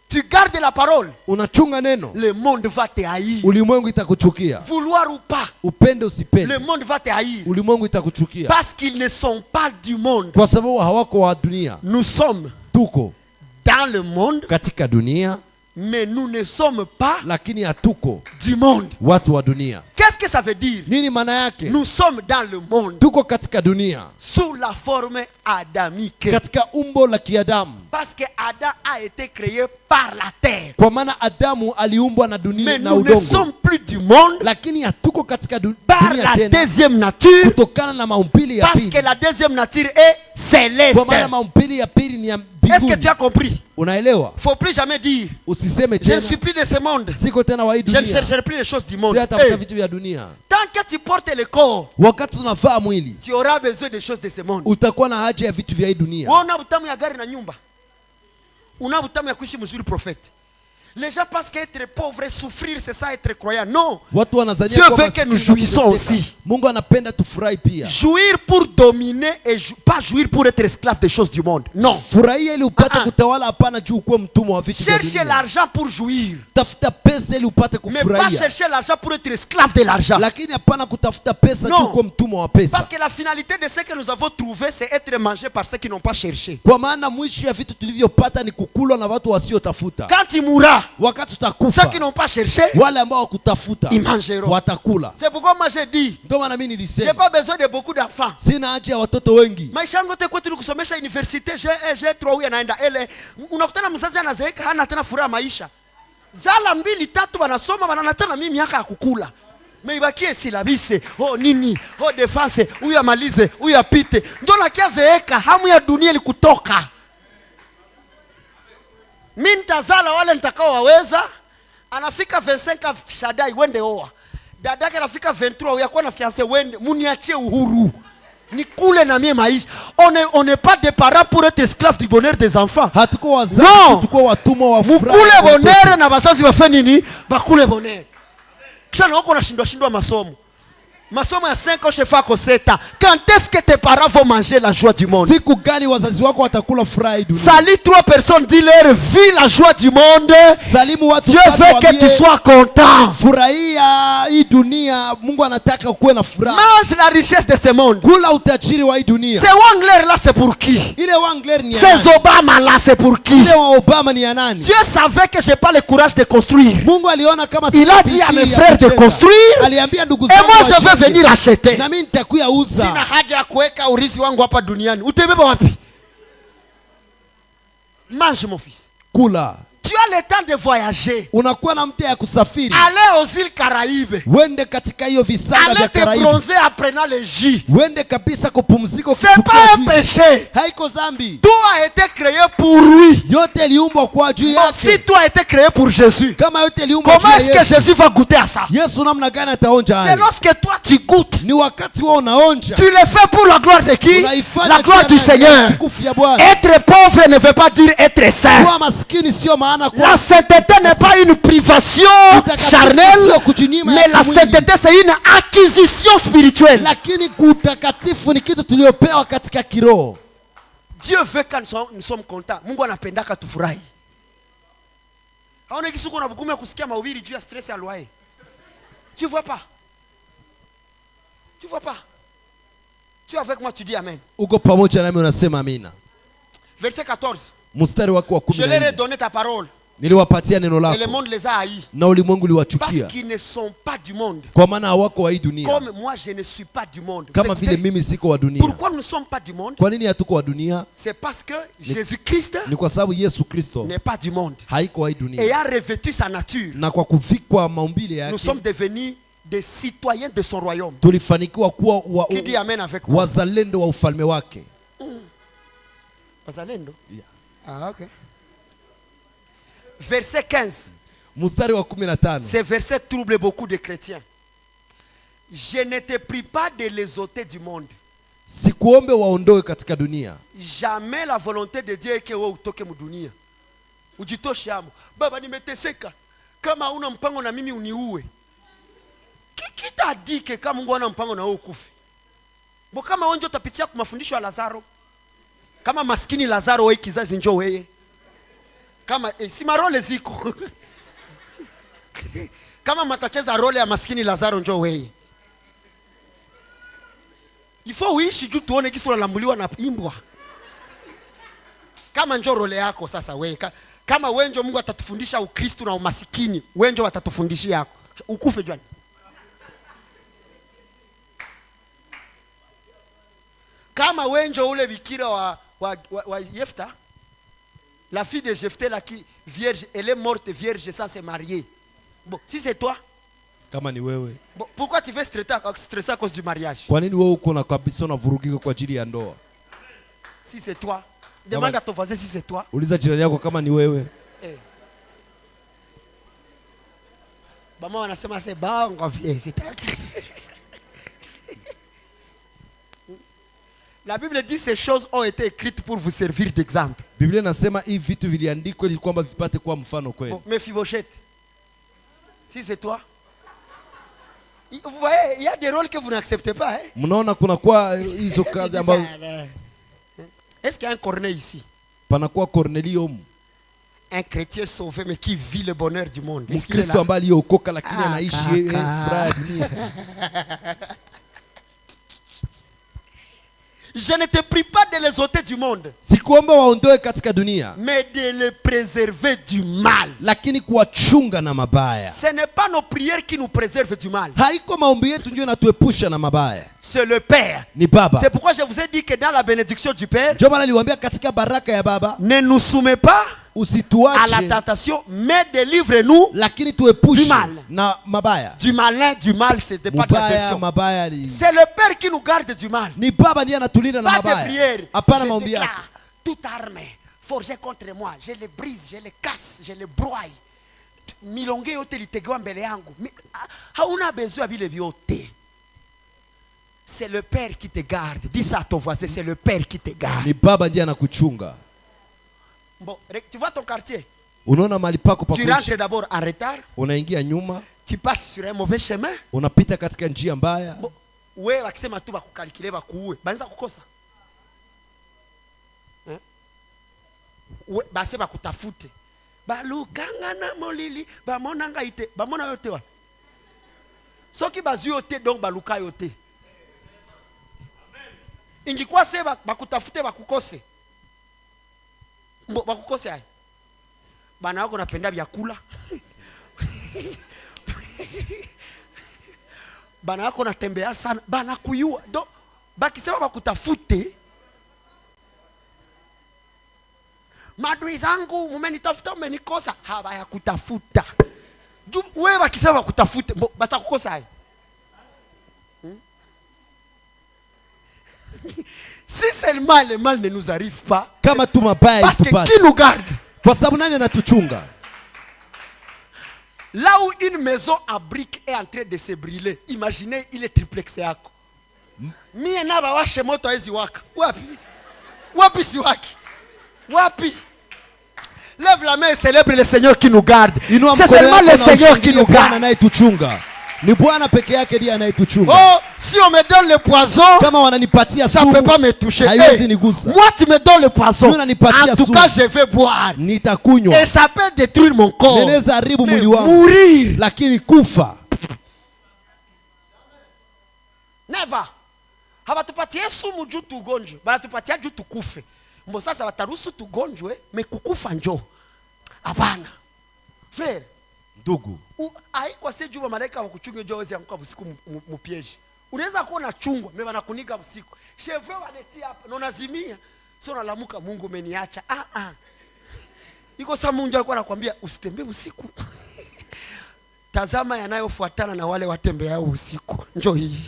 Tu gardes la parole, Unachunga neno, le monde va te haïr. ulimwengu itakuchukia. Vouloir ou pas, Upende le usipende, monde va te haïr. ulimwengu itakuchukia, Parce qu'ils ne sont pas du monde. kwa sababu hawako wa dunia. Nous sommes Tuko dans le monde, katika dunia, Mais nous ne sommes pas lakini hatuko du monde. watu wa dunia. Qu'est-ce que ça veut dire? Nini maana yake? Nous sommes dans le monde. Tuko katika dunia Sous la forme adamique. katika umbo la kiadamu. Parce que Adam a été créé par la terre. Kwa maana Adamu aliumbwa na dunia Mais na nous ne udongo. sommes plus du monde Lakini hatuko katika par dunia la tena deuxième nature. kutokana na maumbili ya Parce pili. que la deuxième nature est céleste. Kwa maana maumbili ya pili ni ya Est-ce que mbinguni. tu as compris? Unaelewa? Faut plus jamais dire Usiseme je ne tena suis plus de ce monde. siko tena wa hii Je ne dunia. chercherai plus les choses du monde. Sitatafuta Hey, vitu vya dunia. tant que tu portes le corps, Wakati tunavaa mwili tu auras besoin des choses de ce monde. utakuwa na haja ya vitu vya hii dunia. Wewe una utamu ya gari na nyumba. Una utamu ya kuishi mzuri prophète. Les gens pensent qu'être pauvre et souffrir c'est ça être croyant. Non. Watu wanazania Dieu kwamba veut que maskini nous jouissons kuteseka. aussi. Mungu anapenda tufurahi pia. Jouir pour dominer et pas jouir pour être esclave des choses du monde. Non. Furahia ili upate Ah, ah. kutawala, hapana juu kuwa mtumwa wa vitu vya Cherchez dunia. l'argent pour jouir. Tafuta pesa ili upate Mais pas kufurahia. chercher l'argent pour être esclave de l'argent. Lakini hapana kutafuta pesa Non. juu kuwa mtumwa wa pesa. Parce que la finalité de ce que nous avons trouvé, c'est être mangé par ceux qui n'ont pas cherché. Kwa maana mwisho ya vitu tulivyopata ni kukulwa na watu wasiotafuta. Quand il mourra, Wakati ceux utakufa, qui n'ont pas cherché, wale ambao wakutafuta ils mangeront. watakula. C'est pourquoi moi j'ai dit, Ndio maana mimi j'ai nilisema pas besoin de beaucoup d'enfants. sina haja ya watoto wengi. Maisha yangu yote kwetu ni kusomesha university, j'ai 3 huyu anaenda ele. Unakutana mzazi anazeeka hana tena furaha maisha. Zala 2 3 wanasoma wananachana mimi miaka ya kukula. Meibakie silabise, oh nini, oh defense, huyu amalize, huyu apite. Ndio nakiazeeka, hamu ya dunia ilikutoka. Mimi nitazala wale nitakao waweza. Anafika 25 Shadai wende oa. Dadake anafika 23 uyakuwa na fiancé wende, muniachie uhuru. Nikule na mie maisha. On n'est pas des parents pour être esclaves du bonheur des enfants. Hatuko Non. wazazi, tuko watumwa wa furaha. Mukule bonheur na bazazi bafe nini? Bakule bonheur. Kisha na uko shindwa masomo. Masomo ya 5 ans chez Fako 7 ans. Quand est-ce que tes parents vont manger la joie du monde? Siku gani wazazi wako watakula furaha hii dunia? Salis 3 personnes, dis-leur, vis la joie du monde. Salimu watu Dieu veut que tu sois content. furahia hii dunia. Mungu anataka ukuwe na furaha. Mange la richesse de ce monde. Kula utajiri wa hii dunia. Ces Wangler là, c'est pour qui? Ile Wangler ni ya Ces nani? Obama là, c'est pour qui? Ile wa Obama ni ya nani? Dieu savait que j'ai pas le courage de construire. Mungu aliona kama Il a dit à mes frères de construire. Aliambia ndugu Et zangu moi je vais wajenge. venir acheter. Na mimi nitakuya uza. Sina haja ya kuweka urithi wangu hapa duniani. Utebeba wapi? Mange mon fils. Kula. Tu as le temps de voyager. Unakuwa na mtea ya kusafiri. Allez aux îles Caraïbes. Wende katika hiyo visanga Allez vya te Karaibu. bronzer en prenant le jus. Wende kabisa kupumzika C'est ukichukua pas un juice. péché. Haiko zambi. Tout a été créé pour lui. Yote iliumbwa kwa juu Bon, si yake. tout a été créé pour Jésus, Kama yote iliumbwa juu comment ya est-ce que Yesu. Jésus va goûter à ça? Yesu namna gani ataonja C'est hayo? lorsque toi tu goûtes. Ni wakati wao unaonja. Tu le fais pour la gloire de qui? Unaifanya La gloire juu du ya Seigneur. utukufu ya Bwana. Être pauvre ne veut pas dire être saint. Kuwa maskini sio maana kuwa La sainteté n'est pas une privation charnelle, mais la sainteté c'est une acquisition spirituelle. lakini kutakatifu ni kitu tuliopewa katika kiroho. Dieu veut quand nous sommes contents. Mungu anapendaka tufurahi. Haona kisuko na bukumu ya kusikia mahubiri juu ya stress ya loyer. Tu vois pas? Tu vois pas? Tu es avec moi, tu dis amen. Uko pamoja nami unasema amina. Verset 14. Mstari wako wa Je leur ai 14. donné ta parole. Niliwapatia neno Et le lako monde les a haïs. na ulimwengu Parce uliwachukia qu'ils ne sont pas du monde. kwa maana hawako wa hii dunia Comme moi, je ne suis pas du monde. kama Vous vile écoutez? mimi siko wa dunia. Pourquoi nous ne sommes pas du monde? Kwa nini hatuko wa dunia? C'est parce que Jésus-Christ Ni kwa sababu Yesu Kristo n'est pas du monde. haiko wa hii dunia, Ayant revêtu sa nature, na kwa kuvikwa maumbile nous yake sommes devenus des citoyens de son royaume. tulifanikiwa kuwa Qui dit amen avec moi? wazalendo wa ufalme wake. Wazalendo? Yeah. Ah, ok. Verset 15. Mstari wa 15. Ce verset trouble beaucoup de chrétiens. Je ne te prie pas de les ôter du monde. Sikuombe waondoe katika dunia. Jamais la volonté de Dieu est que wewe utoke mudunia. Ujitoshe amo. Baba nimeteseka. Kama una mpango na mimi uniue. Kita dike kama Mungu ana mpango na wewe ukufe. Bo kama wewe utapitia kwa mafundisho ya Lazaro. Kama maskini Lazaro wewe kizazi njoo wewe. Kama si marole ziko. Kama matacheza role ya maskini Lazaro njoo wewe. Ifo uishi juu tuone kisi unalambuliwa na imbwa. Kama njoo role yako sasa wewe. Kama wenjo Mungu atatufundisha ukristo na umasikini, wenjo watatufundishia ukufe jwani. Kama wenjo ule bikira wa Yefta, la fille de Jephthé là qui vierge, elle est morte vierge sans se marier. Bon, si c'est toi, kama ni wewe, bon, pourquoi tu veux stresser à cause du mariage? Kwa nini wewe uko na kabisa unavurugika kwa ajili ya ndoa? Si c'est toi, demande à ton voisin si c'est toi. Uliza jirani yako kama ni wewe. Maman wanasema c'est bango vie, c'est La Bible dit ces choses ont été écrites pour vous servir d'exemple. Biblia inasema hivi vitu viliandikwa ili kwamba vipate kuwa mfano kwenu. Mephibosheth, si c'est toi, vous voyez, il y a des rôles que vous n'acceptez pas. Hein? Mnaona kuna kwa hizo kazi ambazo Est-ce qu'il y a un Corneille ici? Panakuwa Cornelio, un chrétien sauvé mais qui vit le bonheur du monde. Mkristo ambaye aliokoka lakini anaishi furaha dunia. Je ne te prie pas de les ôter du monde, sikuomba waondoe katika dunia, mais de les préserver du mal. Lakini kuwachunga na mabaya. Ce n'est pas nos prières qui nous préservent du mal. Haiko maombi yetu ndio yanatuepusha na mabaya. C'est le Père. Ni Baba. C'est pourquoi je vous ai dit que dans la bénédiction du Père, ndio maana niliwaambia katika baraka ya Baba, ne nous soumets pas à la tentation, mais délivre-nous lakini tuepushe du mal. Na mabaya. Du malin, du mal, c'était pas ta version. C'est le Père qui nous garde du mal. Ni Baba ndiye anatulinda na mabaya. Pas de prière. Hapana maombi yako. Toute arme forgée contre moi, je les brise, je les casse, je les broie. Milonge yote litegewa mbele yangu. Hauna besoin vile vyote. C'est le Père qui te garde. Dis ça à ton voisin, c'est le Père qui te garde. Ni Baba ndiye anakuchunga. Bon, tu vois ton quartier. Unaona mahali pako pa kuishi. Tu rentres d'abord en retard. Unaingia nyuma. Tu passes sur un mauvais chemin. Unapita katika njia mbaya. Bon, wewe wakisema tu bakukalkile bakuue, banza kukosa. Base bakutafute. Balukanga na molili, bamona ngaite, bamona yote wa. Soki bazu yote donc baluka yote. Ingikuwa se bakutafute bakukose. Bakukose hai. Bana wako napenda vyakula. Bana wako natembea sana, bana kuyua. Donc bakisema bakutafute. Madui zangu mumenitafuta umenikosa, haba kutafuta. Wewe bakisema bakutafute, batakukosa hai. Si seulement le mal ne nous arrive pas, kama tu mabaya parce que qui nous garde? Kwa sababu nani anatuchunga? Là où une maison à briques est en train de se brûler, imaginez il est triplex yako. Mie na bawashe moto hizi waka. Wapi? Wapi si waki? Wapi? Lève la main et célèbre le Seigneur qui nous garde. C'est seulement le Seigneur qui nous garde. Ni Bwana peke yake ndiye anayetuchunga. Oh, si on me donne le poison, kama wananipatia ça sumu, peut pas me toucher. haiwezi nigusa. Moi tu me donnes le poison, Unanipatia en tout sumu, cas je vais boire. Nitakunywa. Et ça peut détruire mon corps. Neneza haribu mwili wangu. Mourir. Lakini kufa. Never. Hawatupatie sumu juu tugonjwe, banatupatia juu tukufe. Mbo sasa wataruhusu tugonjwe, mekukufa njo. Hapana. Frère, ndugu, haiko si juu malaika wakuchunge njo wezi anguka usiku mupieji. Unaweza kuona chungwa, mimi wanakunika usiku. Cheveux wanetia hapa, na unazimia. Sio unalamuka Mungu umeniacha. Iko saa Mungu alikuwa anakuambia usitembee usiku. Tazama yanayofuatana na wale watembeao usiku. Njoo hii.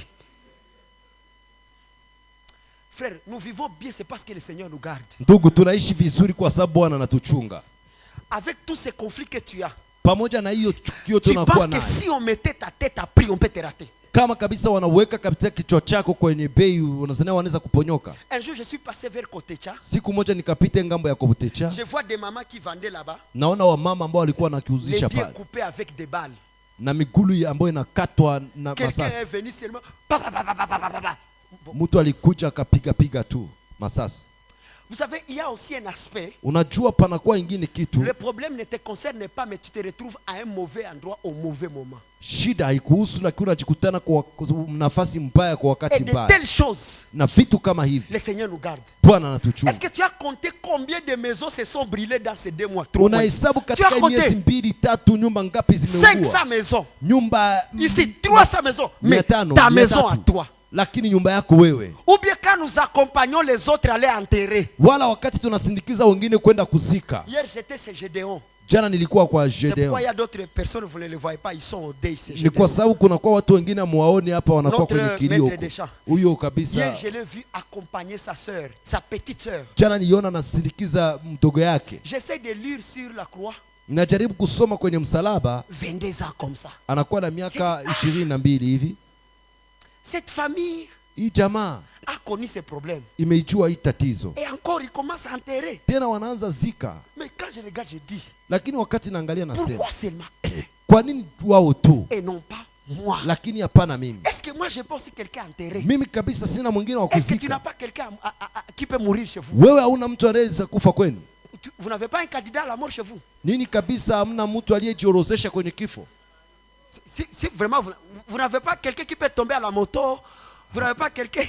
Frère, nous vivons bien, c'est parce que le Seigneur nous garde. Ndugu, tunaishi vizuri kwa sababu Bwana anatuchunga. Avec tous ces conflits que tu as, pamoja na hiyo chukio tunakuwa nayo, tu penses que si on mettait ta tête à prix, on peut te rater? Kama kabisa wanaweka kabisa kichwa chako kwenye bei, unazania wanaweza kuponyoka. Un jour je suis passé vers Kotecha. Siku moja nikapita ngambo ya Kotecha. Je vois des mamans qui vendaient là-bas. Naona wamama ambao walikuwa wanakiuzisha pale. Les pieds coupés avec des balles. Na migulu ambayo inakatwa na masasi. Quelqu'un est venu seulement. Mtu alikuja akapiga piga tu masasi. Vous savez, il y a aussi un aspect. Unajua panakuwa ingine kitu. Le problème ne te concerne pas, mais tu te retrouves à un mauvais endroit au mauvais moment. Shida haikuhusu, lakini unajikutana kwa nafasi mbaya kwa wakati mbaya. Et de telles choses, na vitu kama hivi, le Seigneur nous garde. Bwana anatuchunga. Est-ce que tu as compté combien de maisons se sont brûlées dans ces 2 mois, 3 mois? Unahesabu katika miezi 2 3 nyumba ngapi zimeungua? 500 maisons. Nyumba ici 300 maisons. Mais ta maison à toi. Lakini nyumba yako wewe. Ou bien quand nous accompagnons les autres à les enterrer. Wala wakati tunasindikiza wengine kwenda kuzika. Hier j'étais chez Gédéon. Jana nilikuwa kwa C'est pourquoi Gédéon. il y a d'autres personnes, vous ne les voyez pas, ils sont au deuil. Ni kwa sababu kuna kwa watu wengine muwaoni hapa wanakuwa kwenye kilio. Huyo kabisa. Hier je l'ai vu accompagner sa sœur, sa petite sœur. Jana niliona nasindikiza mdogo yake. J'essaie de lire sur la croix. Najaribu kusoma kwenye msalaba. 22 ans comme ça. Anakuwa na miaka 22 hivi. Cette famille hii jamaa a connu ces problèmes. Imeijua hii tatizo. Et encore il commence à enterrer. Tena wanaanza zika. Mais quand je regarde, je dis. Lakini wakati naangalia nasema. Pourquoi seulement eux? Kwa nini wao tu? Et non pas moi. Lakini hapana mimi. Est-ce que moi je peux aussi quelqu'un enterrer? Mimi kabisa sina mwingine wa kuzika. Est-ce que tu n'as pas quelqu'un qui peut mourir chez vous? Wewe hauna mtu anayeweza kufa kwenu? Vous n'avez pas un candidat à la mort chez vous? Nini kabisa hamna mtu aliyejiorozesha kwenye kifo? Si vraiment vous n'avez pas quelqu'un qui peut tomber à la moto, vous n'avez pas quelqu'un.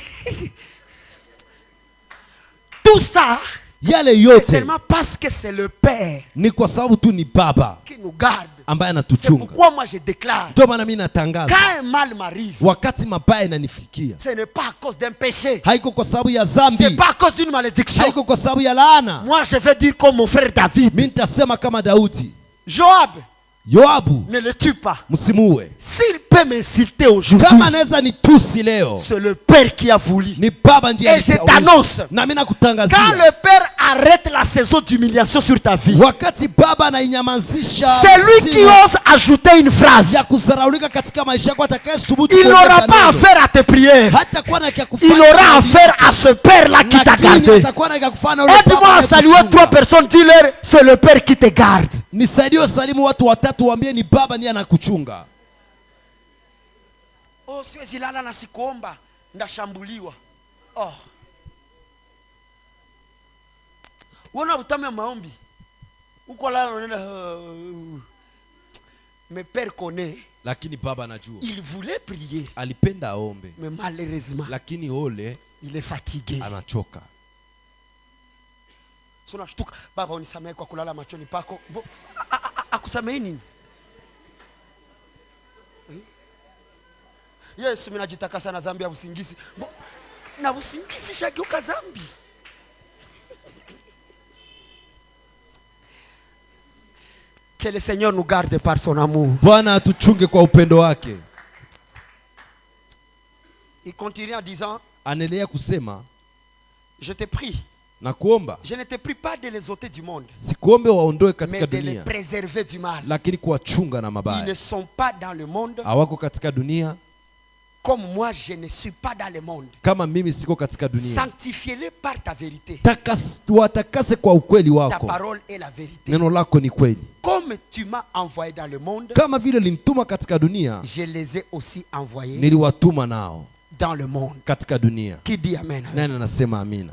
Tout ça, yale yote c'est seulement parce que c'est le Père. Ni kwa sababu tu ni Baba qui nous garde. Ambaye C'est anatuchunga. pourquoi moi je déclare. Ndio maana mimi natangaza. Quand un mal m'arrive, wakati mabaya inanifikia, ce n'est pas à cause d'un péché. Haiko kwa sababu ya dhambi. C'est pas à cause d'une malédiction. Haiko kwa sababu ya laana. Moi je vais dire comme mon frère David. Mimi nitasema kama Daudi. Yoabu ne le tue pas. Msimuue. S'il peut m'insulter aujourd'hui, kama anaweza nitusi leo, c'est le Père qui a voulu. Ni Baba ndiye. Et je t'annonce, na mimi nakutangazia, quand le Père arrête la saison d'humiliation sur ta vie, wakati Baba anainyamazisha, c'est lui qui ose ajouter une phrase. ya kuzaraulika katika maisha yako, atakayesubutu. Il n'aura pas affaire à tes prières. Hata kuwa na kufanya. Il aura affaire à ce Père là qui t'a gardé. Aide-moi à saluer 3 personnes, dis-leur c'est le Père qui te garde. Nisaidie salimu watu watatu, waambie ni Baba ndiye anakuchunga. Oh, siwezi lala na sikuomba, ndashambuliwa. Oh. Uona utamu ya maombi. Uko lala unaenda mais Père connaît. Lakini Baba anajua. Il voulait prier. Alipenda aombe. Mais malheureusement, lakini ole, il est fatigué. Anachoka. Sona shtuka, Baba unisamehe kwa kulala machoni pako. Akusamehe nini? Yesu, mimi najitakasa na dhambi ya usingizi. Na usingizi shageuka dhambi. Que le Seigneur nous garde par son amour. Bwana atuchunge kwa upendo wake. Il continue en disant, anaendelea kusema, je te prie, na kuomba, je ne te prie pas de les ôter du monde, sikuombe waondoe katika mais de dunia, les préserver du mal. lakini kuwachunga na mabaya. Ils ne sont pas dans le monde, hawako katika dunia, comme moi je ne suis pas dans le monde. kama mimi siko katika dunia. Sanctifie-les par ta vérité. Watakase kwa ukweli Ta wako. parole est la vérité. Neno lako ni kweli. Comme tu m'as envoyé dans le monde, kama vile ulinituma katika dunia, je les ai aussi envoyés niliwatuma nao dans le monde. Katika dunia. Qui dit amen? Nani anasema amina?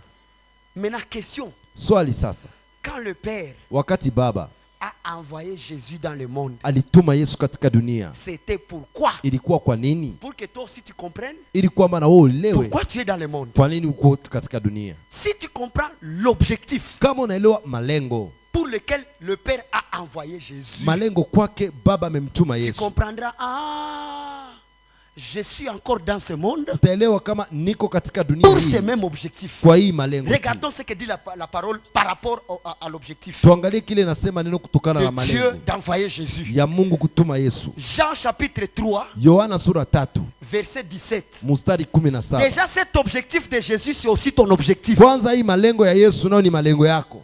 Maintenant question. Swali sasa. Quand le Père wakati Baba a envoyé Jésus dans le monde, alituma Yesu katika dunia, c'était pourquoi? Ilikuwa kwa nini? Pour que toi aussi tu comprennes. Ili kwamba na wewe uelewe. Pourquoi tu es dans le monde? Kwa nini uko katika dunia? Si tu comprends l'objectif. Kama unaelewa malengo pour lequel le Père a envoyé Jésus. Malengo kwake Baba amemtuma Yesu. Tu comprendras, je suis encore dans ce monde. Utaelewa kama niko katika dunia pour ce même objectif. Kwa hii malengo. Regardons ce que dit la parole par rapport à l'objectif. Tuangalie kile nasema neno kutokana na malengo. Dieu d'envoyer Jésus. Ya Mungu kutuma Yesu. Jean chapitre 3. Yohana sura 3. Verset 17. Mstari 17. Déjà cet objectif de Jésus c'est aussi ton objectif. Kwanza hii malengo ya Yesu nao ni malengo yako.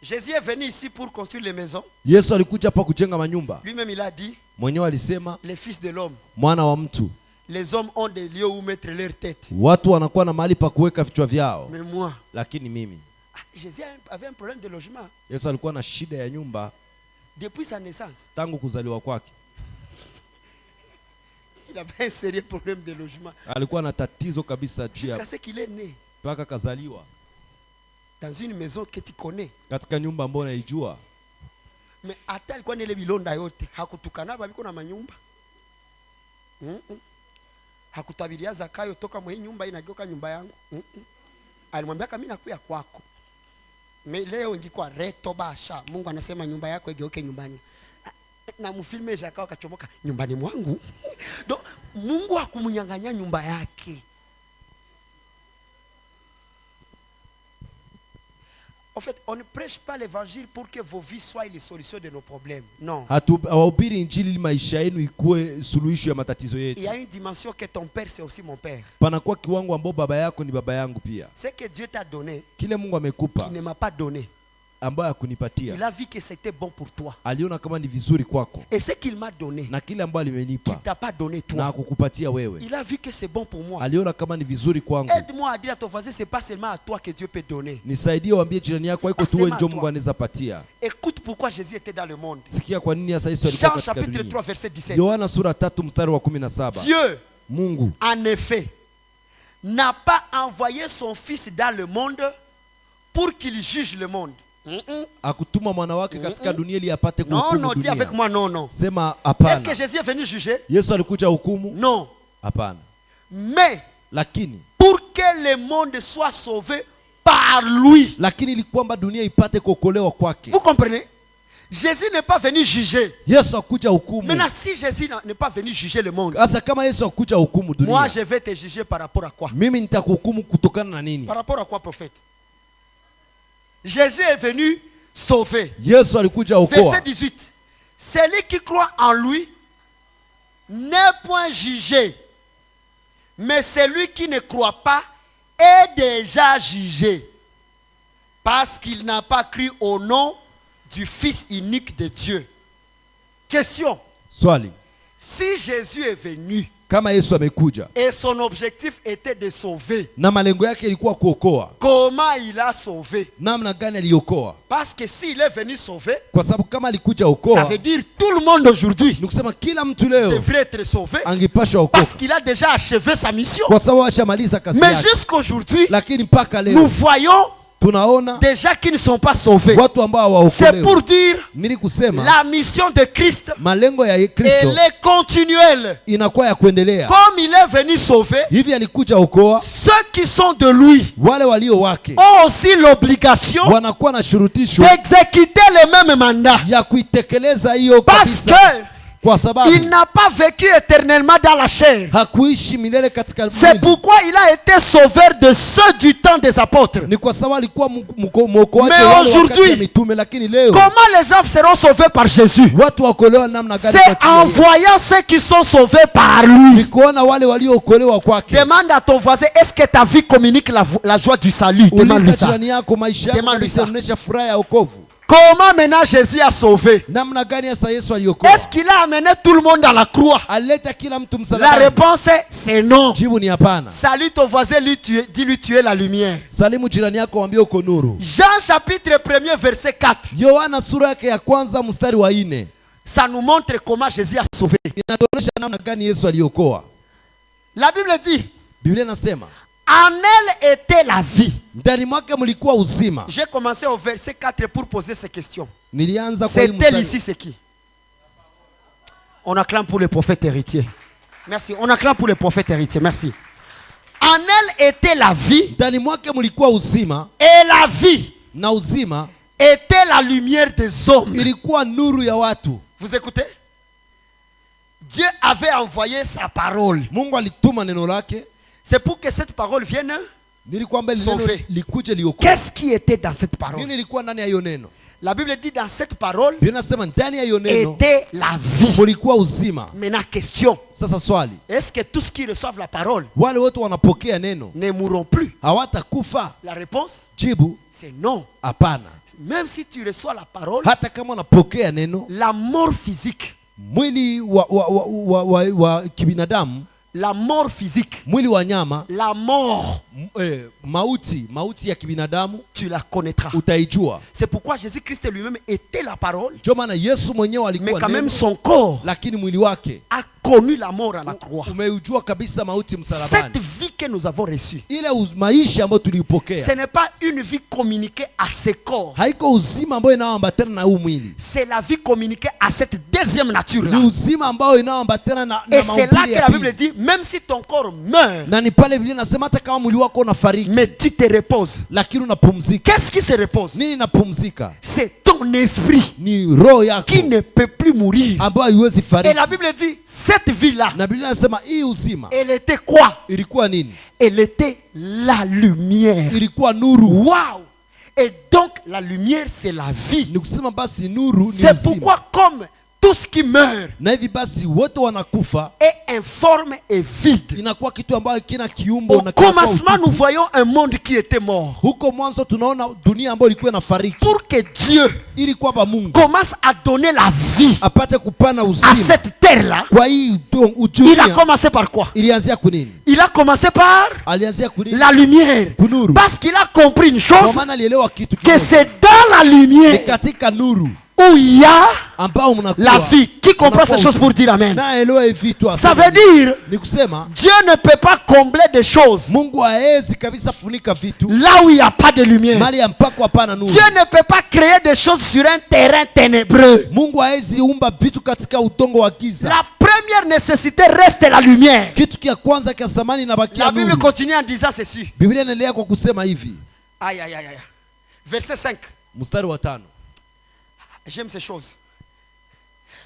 Jésus est venu ici pour construire les maisons. Yesu alikuja hapa kujenga manyumba. Lui-même il a dit. Mwenyewe alisema, les fils de l'homme. Mwana wa mtu. Les hommes ont des lieux où mettre leur tête. Watu wanakuwa na mahali pa kuweka vichwa vyao. Mais moi, lakini mimi. Jésus avait un problème de logement. Yesu alikuwa na shida ya nyumba. Depuis sa naissance. Tangu kuzaliwa kwake. Il avait un sérieux problème de logement. Alikuwa na tatizo kabisa juu ya. Jusqu'à ce qu'il est né. Mpaka kazaliwa. Dans une maison que tu connais. Katika nyumba ambayo unaijua. Mais hata alikuwa nile bilonda yote hakutukana babiko na manyumba. Hakutabiria Zakayo toka mwe nyumba inageuka nyumba yangu. Alimwambia kama mimi nakuya kwako. Leo ngikwa reto basha. Mungu anasema nyumba yako igeuke nyumbani. Na mfilme Zakayo akachomoka nyumbani mwangu. Donc Mungu hakumunyang'anya nyumba yake. En fait, on ne prêche pas l'évangile pour que vos vies soient les solutions de nos problèmes. Non. Hatuhubiri injili ili maisha yenu ikuwe suluhisho ya matatizo yetu. Il y a une dimension que ton père c'est aussi mon père. Panakuwa kiwango ambao baba yako ni baba yangu pia. Ce que Dieu t'a donné, kile Mungu amekupa, qui ne m'a pas donné, ambayo hakunipatia, il a vu que c'était bon pour toi. Aliona kama ni vizuri kwako. Et ce qu'il m'a donné, na kile ambayo alimenipa, qui t'a pas donné toi, na kukupatia wewe, il a vu que c'est bon pour moi. Aliona kama ni vizuri kwangu. Aide-moi à dire à ton voisin, c'est pas seulement à toi que Dieu peut donner. Nisaidie waambie jirani yako haiko tu wewe ndio Mungu anaweza patia. Écoute pourquoi Jésus était dans le monde. Sikia kwa nini sasa Yesu alikuwa katika dunia. Jean chapitre 3 verset 17. Yohana sura 3 mstari wa 17. Dieu, Mungu, en effet, n'a pas envoyé son fils dans le monde pour qu'il juge le monde. Akutuma mwana wake katika dunia ili apate kuhukumu dunia. Non, dis avec moi non, non. Sema hapana. Est-ce que Jésus est venu juger? Yesu alikuja hukumu? Non. Hapana. Mais lakini pour que le monde soit sauvé par lui. Lakini ili kwamba dunia ipate kuokolewa kwake. Vous comprenez? Jésus n'est pas venu juger. Yesu akuja hukumu. Maintenant si Jésus n'est pas venu juger le monde, sasa kama Yesu akuja hukumu dunia, moi je vais te juger par rapport à quoi? Mimi nitakuhukumu kutokana na nini? Par rapport à quoi, prophète? Jésus est venu sauver. Yesu alikuja okoa. Verset 18. Celui qui croit en lui n'est point jugé, mais celui qui ne croit pas est déjà jugé, parce qu'il n'a pas cru au nom du Fils unique de Dieu. Question. Swali. Si Jésus est venu, kama Yesu amekuja, et son objectif était de sauver, na malengo yake ilikuwa kuokoa, comment il a sauvé? Namna gani aliokoa? Parce que s'il est venu sauver, kwa sababu kama alikuja okoa, ça veut dire tout le monde aujourd'hui nikusema kila mtu leo devrait être sauvé, angepasha okoa, parce qu'il a déjà achevé sa mission. kwa sababu ashamaliza kazi Mais yake. jusqu'aujourd'hui, Lakini mpaka leo nous voyons tunaona des gens qui ne sont pas sauvés. watu ambao hawaokolewi. C'est pour dire nili kusema la mission de Christ, malengo ya Kristo elle est continuelle. inakuwa ya kuendelea. Comme il est venu sauver, hivi alikuja okoa, ceux qui sont de lui wale walio wake ont aussi l'obligation wanakuwa na shurutisho d'exécuter le même mandat. ya kuitekeleza hiyo Parce kabisa, que kwa sababu il n'a pas vécu éternellement dans la chair. hakuishi milele katika mwili. C'est pourquoi il a été sauveur de ceux du temps des apôtres. Ni kwa sababu alikuwa mwokoaji Mais wa aujourd'hui, mitume. Lakini leo comment les gens seront sauvés par Jésus? watu wakolewa namna gani? C'est en voyant ceux qui sont sauvés par lui. Ni kuona wale waliookolewa kwake. Demande à ton voisin, est-ce que ta vie communique la joie du salut? Demande-lui ça. Jirani yako maisha yako yanaonyesha furaha ya wokovu. Comment maintenant Jésus a sauvé? Namna gani sasa Yesu aliokoa? Est-ce qu'il a amené tout le monde à la croix? Aleta kila mtu La msalabani. réponse est c'est non. Jibu ni hapana. Salue ton voisin, dis-lui tu es la lumière. Salimu jirani yako, mwambie uko nuru. Jean chapitre 1 verset 4. Yohana sura yake ya kwanza mstari wa 4. Ça nous montre comment Jésus a sauvé. Inatuonyesha namna gani Yesu aliokoa. La Bible dit, Biblia inasema, en elle était la vie. ndani mwake mlikuwa uzima. J'ai commencé au verset 4 pour poser ces questions. Nilianza kwa C'est-elle ici, c'est qui? On acclame pour le prophète héritier. Merci. On acclame pour le prophète héritier. Merci. En elle était la vie. Ndani mwake mlikuwa uzima. Et la vie. Na uzima était la lumière des hommes. Ilikuwa nuru ya watu. Vous écoutez? Dieu avait envoyé sa parole. Mungu alituma neno lake. C'est pour que cette parole vienne sauver. Qu'est-ce qui était dans cette parole? La Bible dit dans cette parole était la vie. Maintenant question. Est-ce que tous qui reçoivent la parole ne mourront plus? La réponse c'est non. Même si tu reçois la parole, la mort physique la mort physique, mwili wa nyama, la mort, mauti ya kibinadamu, tu la connaîtras. utaijua. C'est pourquoi Jésus-Christ lui-même était la parole, Ndio maana Yesu mwenyewe mais alikuwa quand même neno, son corps lakini mwili wake a connu la mort à la croix. umeujua kabisa mauti msalabani. Cette vie que nous avons reçue, Ile maisha ambayo tuliupokea, ce n'est pas une vie communiquée à ce corps. haiko uzima ambao inaoambatana na huu mwili. C'est la vie communiquée à cette deuxième nature-là. Ni uzima ambao inaoambatana na Et c'est là maumbile que ya la Bible pili. dit, même si ton corps meurt, Na ni pale Biblia inasema hata kama mwili wako unafariki, mais tu te reposes. lakini unapumzika. Qu'est-ce qui se repose? Nini inapumzika? C'est ton esprit Ni roho yako qui ne peut plus mourir. ambayo haiwezi Et fariki. la Bible dit, cette vie-là, Na Biblia inasema hii uzima elle était quoi? ilikuwa nini? Elle était la lumière. Ilikuwa nuru. Waouh! Et donc la lumière, c'est la vie. Ni kusema basi nuru ni C'est uzima. pourquoi comme tout ce qui meurt Na hivi basi wote wanakufa, est informe et vide. inakuwa kitu ambayo kina kiumbo Au na kinakuwa commencement, nous utupu. voyons un monde qui était mort. Huko mwanzo tunaona dunia ambayo ilikuwa inafariki, Pour que Dieu ili kwamba Mungu commence à donner la vie apate kupana à uzima cette terre-là, kwa hii il a dunia. commencé par quoi? Ilianzia kunini? Il a commencé par Alianzia kunini? la lumière. Kunuru. Parce qu'il a compris une Kwa chose, maana alielewa kitu que kimoja, c'est dans la ni lumière katika nuru où il y a ambao mnakuwa la vie. Qui comprend ces choses pour dire Amen? na elewa hivi vitu. Ça veut dire, ni kusema Dieu ne peut pas combler des choses Mungu haezi kabisa funika vitu là où il n'y a pas de lumière. mali ya mpako hapana nuru. Dieu ne peut pas créer des choses sur un terrain ténébreux. Mungu haezi umba vitu katika udongo wa giza. La première nécessité reste la lumière. Kitu kia kwanza kia zamani inabakia La Bible nuru. continue en disant ceci. Biblia inaendelea kwa kusema hivi, Aïe, aïe, aïe, aïe. Verset 5. mstari wa 5. J'aime ces choses.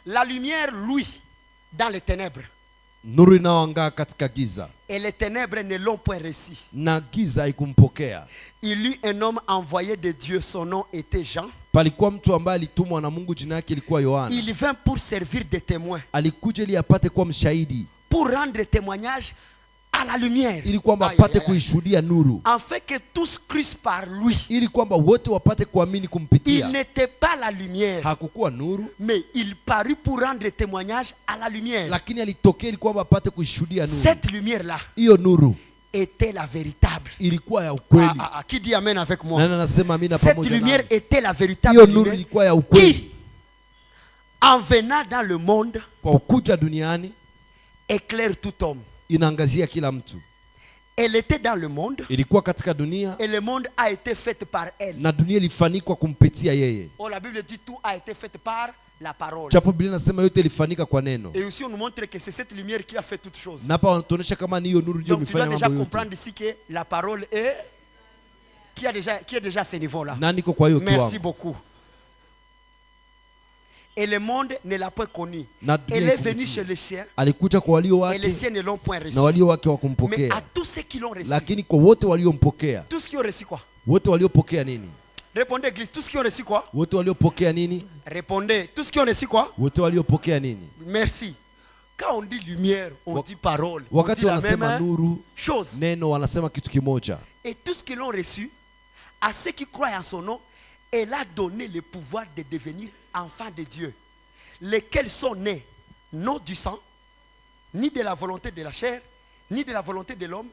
La lumière, lui, dans les ténèbres. Nuru inaoangaa katika giza, Et les ténèbres ne l'ont point reçu. na giza haikumpokea. Il eut un homme envoyé de Dieu, son nom était Jean. Palikuwa mtu ambaye alitumwa na Mungu, jina yake ilikuwa Yohana. Il vint pour servir de témoin, Alikuja ili apate kuwa mshahidi, pour rendre témoignage à la lumière. ili kwamba Aïe, apate aïe, aïe. kuishuhudia nuru, Afin que tous crissent par lui. ili kwamba wote wapate kuamini Il kumpitia. n'était pas la lumière, Hakukuwa nuru, mais il parut pour rendre témoignage à la lumière. lakini alitokea ili kwamba apate kuishuhudia nuru. Cette lumière-là Hiyo nuru était la véritable. ilikuwa ya ukweli. Qui dit Amen avec moi? Nani anasema amina Cette pamoja lumière nami? était la véritable Hiyo nuru lumière ilikuwa ya ukweli. qui, en venant dans le monde, Kwa ukuja duniani éclaire tout homme. inaangazia kila mtu. Elle était dans le monde Ilikuwa katika dunia et le monde a été fait par elle. na dunia ilifanikwa kumpitia yeye. Oh, la Bible dit tout a été fait par la parole. Japo Biblia inasema yote ilifanyika kwa neno. Et aussi on nous montre que c'est cette lumière qui a fait toutes choses. Na hapa wanatuonyesha kama ni hiyo nuru ndio Donc tu dois imefanya déjà mambo yote. comprendre ici que la parole est qui est déjà à ce niveau-là. Na niko kwa hiyo Merci kiwango. beaucoup. Et le monde ne l'a pas connu. Na dunia Elle est ikumjua. venue chez les siens Alikuja kwa walio et les wake siens ne l'ont point reçu. na walio wake Mais à wakumpokea, tous ceux qui l'ont reçu, lakini kwa wote waliompokea. tous qui ont reçu quoi? Wote waliopokea nini? Répondez église, tous qui ont reçu quoi? Wote waliopokea nini? Répondez, tous qui ont reçu quoi? Wote waliopokea nini? Merci. Quand on dit lumière, on dit parole. On Wakati dit la même wanasema nuru, chose. neno wanasema kitu kimoja. Et tous qui l'ont reçu, à ceux qui croient en son nom, elle a donné le pouvoir de devenir enfants de Dieu, lesquels sont nés non du sang, ni de la volonté de la chair, ni de la volonté de l'homme,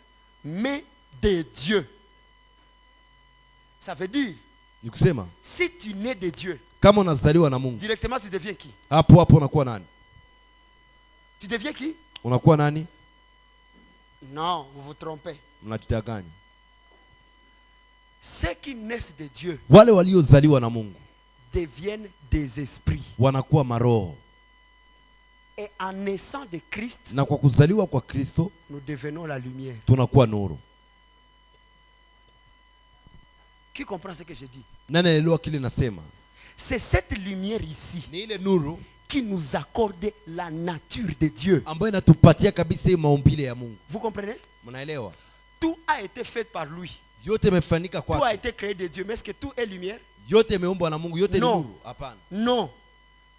mais de Dieu. Ça veut dire, Ni kusema si tu nais de Dieu, kama unazaliwa na Mungu, directement tu deviens qui? hapo hapo unakuwa nani? Tu deviens qui? Unakuwa nani? Non, vous vous trompez. Mnajidanganya. Ceux qui naissent de Dieu Wale waliozaliwa na Mungu deviennent des esprits. wanakuwa maroho, Et en naissant de Christ, na kwa kuzaliwa kwa Kristo nous devenons la lumière. tunakuwa nuru. Qui comprend ce que je dis? Nani anaelewa kile nasema? C'est cette lumière ici Ni ile nuru qui nous accorde la nature de Dieu. ambayo inatupatia kabisa hii maumbile ya Mungu. Vous comprenez? Mnaelewa? Tout a été fait par lui. Yote imefanyika Tout a kwake. été créé de Dieu. Mais est-ce que tout est lumière? Yote imeumbwa na Mungu, yote ni No. nuru? Hapana. Non.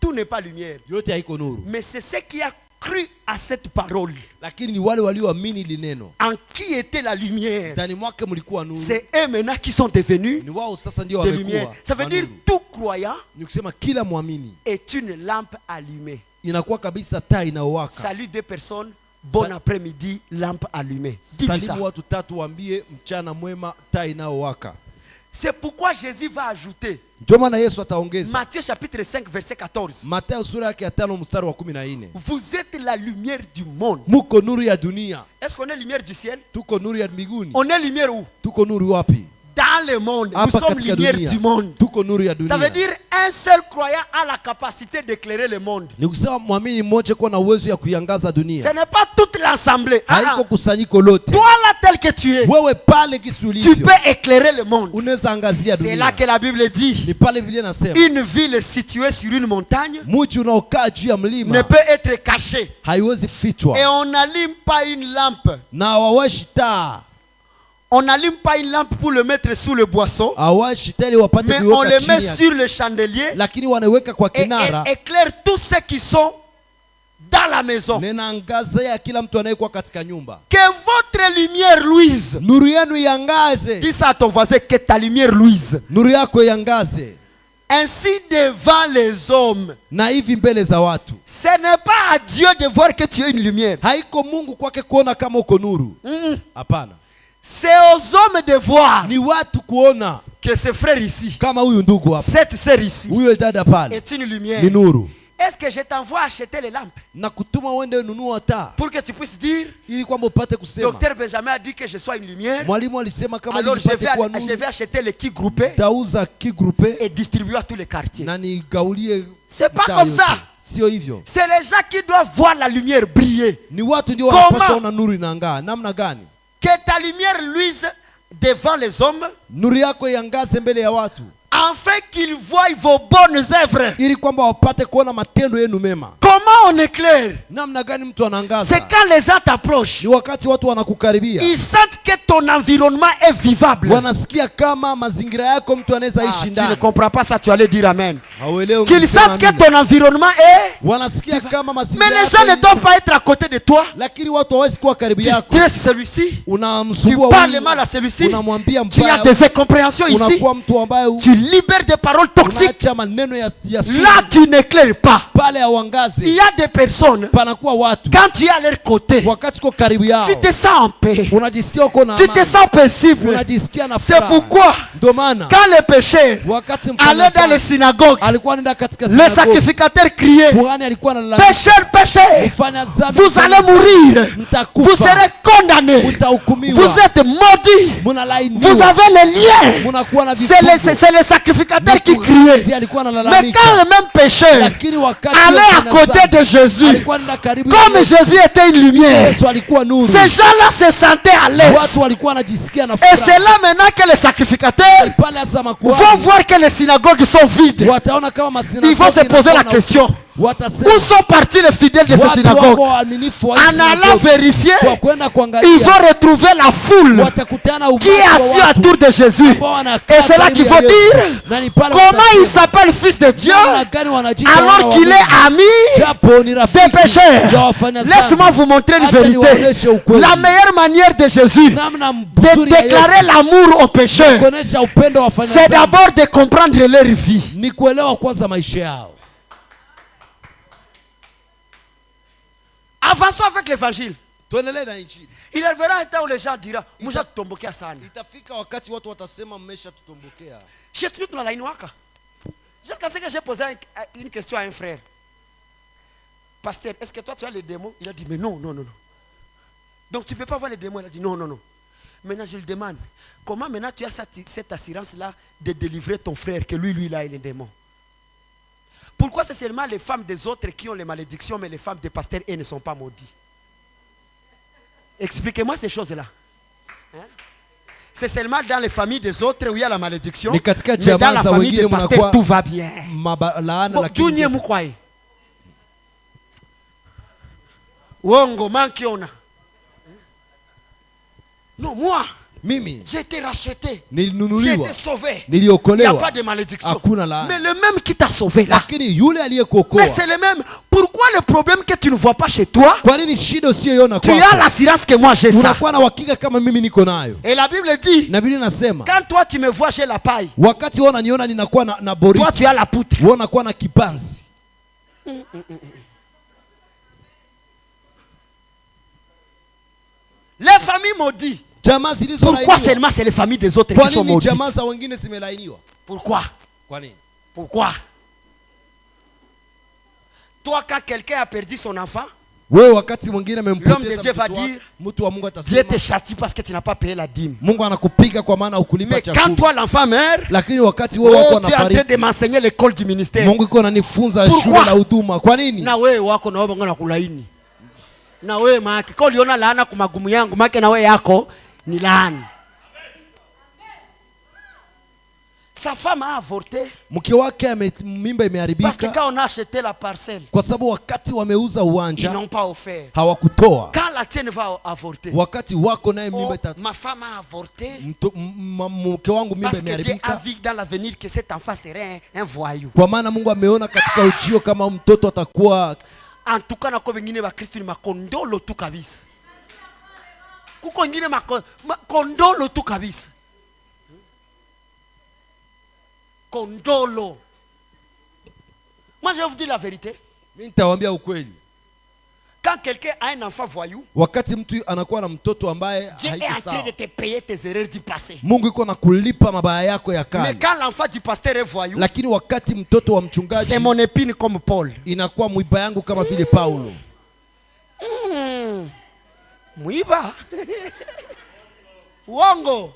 Tout n'est pas lumière. Yote haiko nuru. Mais c'est ce qui a cru à cette parole. Lakini ni wale walioamini ile neno. En qui était la lumière? Ndani mwake mlikuwa nuru. C'est eux maintenant qui sont devenus Ni wao sasa ndio des lumières. wamekuwa. Ça veut dire manuru. tout croyant Ni kusema kila muamini est une lampe allumée. inakuwa kabisa taa inayowaka. Salut deux personnes, Bon après-midi, lampe allumée. Dis-lui ça. Salimu watu tatu waambie mchana mwema, taa inayowaka. C'est pourquoi Jésus va ajouter. Ndio maana Yesu ataongeza. Matthieu chapitre 5 verset 14. Mathayo sura yake ya 5 mstari wa 14. Vous êtes la lumière du monde. Muko nuru ya dunia. Est-ce qu'on est lumière du ciel? Tuko nuru ya mbinguni. On est lumière où? Tuko nuru wapi? Dans le monde. Nous sommes lumière du monde. Tuko nuru ya dunia. Ça veut dire un seul croyant a la capacité d'éclairer le monde. Ni kusema muamini mmoja kwa na uwezo ya kuiangaza dunia. Ce n'est pas toute l'assemblée. Haiko kusanyiko lote. Toi là tel que tu es. Wewe pale kisi ulivyo. Tu peux éclairer le monde. Unaweza angazia dunia. C'est là que la Bible dit. Ni pale Biblia inasema. Une ville située sur une montagne Mji unaokaa juu ya mlima ne peut être cachée. haiwezi fichwa. Et on n'allume pas une lampe. Na hawawashi taa. On n'allume pas une lampe pour le mettre sous le boisseau. Hawashi taa ili wapate Mais kuiweka on le met chini sur le chandelier. lakini wanaweka kwa Et kinara. elle éclaire tous ceux qui sont dans la maison. Nena angazia kila mtu anayekuwa katika nyumba. Que votre lumière luise. Nuru yenu iangaze. Dis ça à ton voisin, que ta lumière luise. Nuru yako iangaze. Ainsi devant les hommes. Na hivi mbele za watu. Ce n'est pas à Dieu de voir que tu es une lumière. Haiko Mungu kwake kuona kama uko nuru. Hapana. C'est aux hommes de voir. Ni watu kuona Que ce frère ici, kama huyu ndugu hapa, cette sœur ici, huyo dada pale est une lumière. ni nuru. Est-ce que je t'envoie acheter les lampes Na kutuma uende nunua taa pour que tu puisses dire, ili kwamba upate kusema. Docteur Benjamin a dit que je sois une lumière. Mwalimu alisema kama Alors nipate kuwa je nuru. vais acheter les kits groupés Tauza kigrupe et distribuer à tous les quartiers. na nigaulie. C'est pas comme ça. Sio hivyo. C'est les gens qui doivent voir la lumière briller. Ni watu ndio Comment? wanapaswa ona nuru inang'aa. Namna gani? Que ta lumière luise devant les hommes, Nuru yako iangaze mbele ya watu afin qu'ils voient vos bonnes œuvres. ili kwamba wapate kuona matendo yenu mema. Comment on éclaire? Namna gani mtu anaangaza? C'est quand les gens t'approchent. Ni wakati watu wanakukaribia. Ils sentent que ton environnement est vivable. Wanasikia kama mazingira yako mtu anaweza ishi Tu ne ndani. comprends pas ça, tu allais dire amen. Hauelewi Qu'ils ukisema sentent que amina. ton environnement est... Wanasikia kama Mais mazingira les yako gens ne ni- doivent pas être à côté de toi. lakini watu hawezi kuwa karibu Tu yako. stresses celui-ci. Tu Unamsumbua parles huyu, mal à celui-ci. unamwambia Tu as mbaya, des incompréhensions ici. unakuwa mtu ambaye Tu libères des paroles toxiques. unaacha maneno ya sumu. Là, tu n'éclaires pas. Pale Il hauangazi. y a des personnes, Panakuwa watu quand tu es à leur côté, wakati uko karibu yao tu te sens en paix. unajisikia uko na Tu te amani. sens paisible. Unajisikia na C'est furaha. pourquoi, Ndio maana quand les pécheurs wakati allaient dans les synagogues, alikuwa anaenda katika le sinagogi, sacrificateur criait, kuhani alikuwa analalamika, pécheurs, pécheurs, mfanya dhambi, vous allez mourir. mtakufa, Vous serez condamnés. mtahukumiwa, Vous êtes maudits. mnalaaniwa, Vous avez les liens. mnakuwa na C'est les sacrificateurs qui criaient. alikuwa Mais analalamika. quand le même pécheur Lakini wakati allait à mfanya côté dhambi de Jésus, alikuwa anaenda karibu ya comme Yesu, Jésus était une lumière, Yesu alikuwa nuru. ces gens-là se sentaient à l'aise. Watu walikuwa wanajisikia na Et furaha. c'est là maintenant que les sacrificateurs Pale hasa vont makuhani voir que les synagogues sont vides. wataona kama masinagogi Ils vont se poser la question. watasema Où sont partis les fidèles de ces watu synagogues? wako waaminifu wa En allant sinagogi. vérifier, Kwa kwenda ils kuangalia vont retrouver la foule watakutana qui est assise autour de Jésus. ambao wanakaa Et c'est là karibu qu'il ya faut Yesu. dire Na ni pale comment watasema, il s'appelle fils de Dieu namna gani wanajiita wana alors wa qu'il Mungu. est ami Japo ni des rafiki ya pécheurs. wafanya dhambi. Laisse-moi vous montrer une Acha vérité. niwaoneshe ukweli. La meilleure manière de Jésus Namna de mzuri ya déclarer Yesu l'amour aux pécheurs, kuonesha upendo wa wafanya c'est dhambi d'abord de comprendre leur vie. ni kuelewa kwanza maisha yao. Avançons avec l'évangile. Tuendelee na injili. Il arrivera un temps où les gens diront, Mouja tutombokia sana. Itafika wakati watu watasema mmesha tutombokea. J'ai tout dans la inouaka. Jusqu'à ce que j'ai posé une question à un frère. Pasteur, est-ce que toi tu as les démons? Il a dit, mais non, non, non, non. Donc tu ne peux pas voir les démons. Il a dit, non, non, non. Maintenant je lui demande, comment maintenant tu as cette assurance-là de délivrer ton frère, que lui, il a les démons? Pourquoi c'est seulement les femmes des autres qui ont les malédictions, mais les femmes des pasteurs, elles ne sont pas maudites? Expliquez-moi ces choses-là. Hein? C'est seulement dans les familles des autres où il y a la malédiction. Mais dans la famille des pasteurs, tout va bien. Bon, Dieu mukwaye. Wongo mankiona. Non, moi, mimi j'ai été racheté. Nilinunuliwa. J'ai été sauvé. Niliokolewa. Il n'y a pas de malédiction. Hakuna laana. Mais le même qui t'a sauvé là. Lakini yule aliyekuokoa. Mais c'est le même. Pourquoi le problème que tu ne vois pas chez toi? Kwa nini shida usiyoiona Tu kwako? as l'assurance que moi j'ai ça. Unakuwa na uhakika kama mimi niko nayo. Et la Bible dit, Na Biblia inasema, quand toi tu me vois, j'ai la paille. wakati wewe unaniona ninakuwa na boriti. Toi tu as la poutre. Wewe unakuwa na kipanzi. Les familles maudites. Pourquoi seulement c'est les familles des autres qui sont maudites? Pourquoi? Pourquoi? Toi, quand quelqu'un a perdu son enfant, l'homme de Dieu va dire, Dieu te châtie parce que tu n'as pas payé la dîme. Mais quand toi l'enfant meurt, oh, tu es en train de m'enseigner l'école du ministère. Pourquoi? Na wewe wako na wewe kulaini. Na wewe maki kwa uliona laana kwa magumu yangu, maki na wewe yako ni laana. Sa femme a avorté. Mke wake mimba imeharibika. Parce que quand on a acheté la parcelle, kwa sababu wakati wameuza uwanja, ils n'ont pas offert. Hawakutoa. Quand la tienne va avorter, wakati wako naye mimba ma femme a avorté. Mke wangu mimba imeharibika. Parce que Dieu a vu dans l'avenir que cet enfant serait un voyou. Kwa maana Mungu ameona katika ujio kama mtoto atakuwa. En tout cas na kwa wengine wa Kristo ni makondolo tu kabisa. Kuko wengine makondolo tu kabisa. Condolo. Moi je vais vous dire la vérité. Quand quelqu'un a un enfant voyou, wakati mtu anakuwa na mtoto ambaye Dieu est en train de te payer tes erreurs du passé. Mungu yuko nakulipa mabaya yako ya kale. Mais quand l'enfant du pasteur est voyou, lakini wakati mtoto wa mchungaji, c'est mon épine comme Paul. Inakuwa mwiba yangu kama vile Paulo. Mwiba. Uongo.